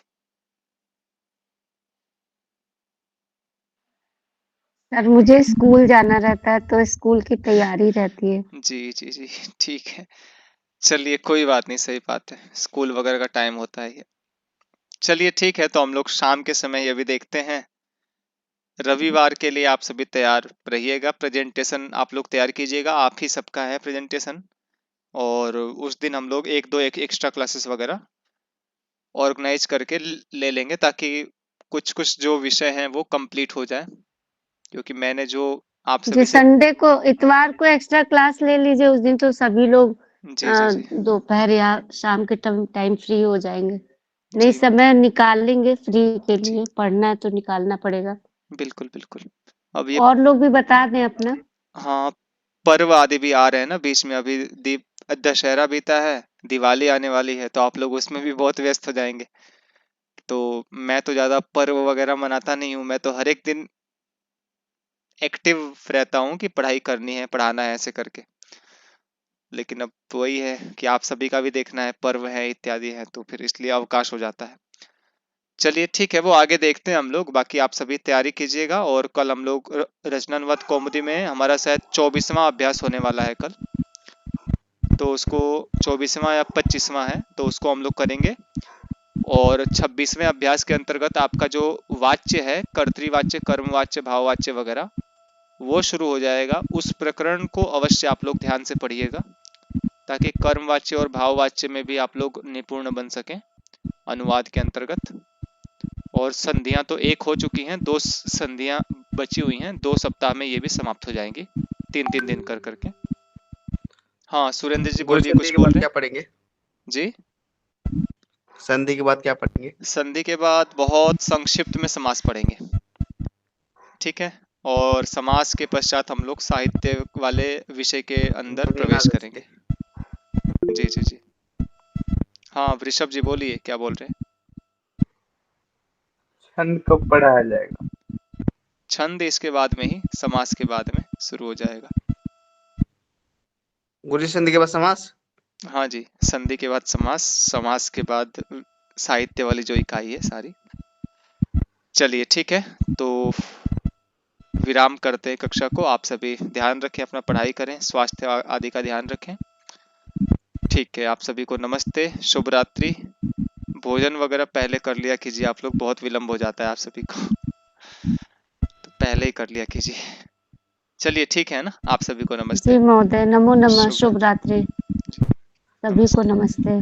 सर मुझे स्कूल जाना रहता है, तो स्कूल की तैयारी रहती है। जी जी जी, ठीक है, चलिए कोई बात नहीं, सही बात है, स्कूल वगैरह का टाइम होता है ये। चलिए ठीक है, तो हम लोग शाम के समय ये भी देखते हैं। रविवार के लिए आप सभी तैयार रहिएगा, प्रेजेंटेशन आप लोग तैयार कीजिएगा, आप ही सबका है प्रेजेंटेशन। और उस दिन हम लोग 1-2 एक्स्ट्रा क्लासेस वगैरह ऑर्गेनाइज करके ले लेंगे, ताकि कुछ कुछ जो विषय हैं वो कंप्लीट हो जाए, क्योंकि मैंने जो आप जी, सभी से संडे को, इतवार को एक्स्ट्रा क्लास ले लीजिए, उस दिन तो सभी लोग जी जी जी दोपहर या शाम के टाइम फ्री हो जाएंगे। नहीं, जी समय निकाल लेंगे फ्री के जी, लिए, पढ़ना है तो निकालना पड़ेगा। बिल्कुल बिल्कुल। अब ये और लोग भी बता दें अपना। हाँ, पर्व आदि भी आ रहे हैं ना बीच में, अभी दशहरा बीता है, दिवाली आने वाली है, तो आप लोग उसमें भी बहुत व्यस्त हो जाएंगे। तो मैं तो ज्यादा पर्व वगैरह मनाता नहीं हूँ, मैं तो हर एक दिन एक्टिव रहता हूँ कि पढ़ाई करनी है, पढ़ाना है, ऐसे करके। लेकिन अब तो वही है कि आप सभी का भी देखना है, पर्व है इत्यादि है, तो फिर इसलिए अवकाश हो जाता है। चलिए ठीक है, वो आगे देखते हैं हम लोग, बाकी आप सभी तैयारी कीजिएगा। और कल हम लोग रचनानुवाद कौमुदी में हमारा शायद 24वां अभ्यास होने वाला है कल, तो उसको 24वां या 25वां है, तो उसको हम लोग करेंगे। और 26वें अभ्यास के अंतर्गत आपका जो वाच्य है, कर्तृवाच्य, कर्मवाच्य, भाववाच्य वगैरह, वो शुरू हो जाएगा। उस प्रकरण को अवश्य आप लोग ध्यान से पढ़िएगा, ताकि कर्मवाच्य और भाववाच्य में भी आप लोग निपुण बन सकें अनुवाद के अंतर्गत। और संधियां तो 1 हो चुकी हैं, 2 संधियां बची हुई हैं, 2 सप्ताह में ये भी समाप्त हो जाएंगी, 3-3 दिन कर करके। हाँ, सुरेंद्र जी गुरु बोलिए, संधि कुछ के बोल बाद रहे क्या पढ़ेंगे? जी? संधि के बाद क्या पढ़ेंगे? संधि के बाद बहुत संक्षिप्त में समास पढ़ेंगे, ठीक है, और समास के पश्चात हम लोग साहित्य वाले विषय के अंदर प्रवेश करेंगे। जी जी जी, हाँ वृषभ जी बोलिए, क्या बोल रहे हैं? छंद कब पढ़ाया जाएगा? छंद इसके बाद में ही, समास के बाद में शुरू हो जाएगा। गुरु संधि के बाद समास? हाँ जी, संधि के बाद समास, समास के बाद साहित्य वाली जो इकाई है सारी। चलिए ठीक है, तो विराम करते हैं कक्षा को। आप सभी ध्यान रखें, अपना पढ़ाई करें, स्वास्थ्य आदि का ध्यान रखें। ठीक है, आप सभी को नमस्ते, शुभ रात्रि। भोजन वगैरह पहले कर लिया कीजिए आप लोग, बहुत विलंब हो जाता है आप सभी को, तो पहले ही कर लिया कीजिए। चलिए ठीक है ना, आप सभी को नमस्ते, जी महोदय, नमो नमः, शुभ शुभ रात्रि। रात्रि। सभी को नमस्ते।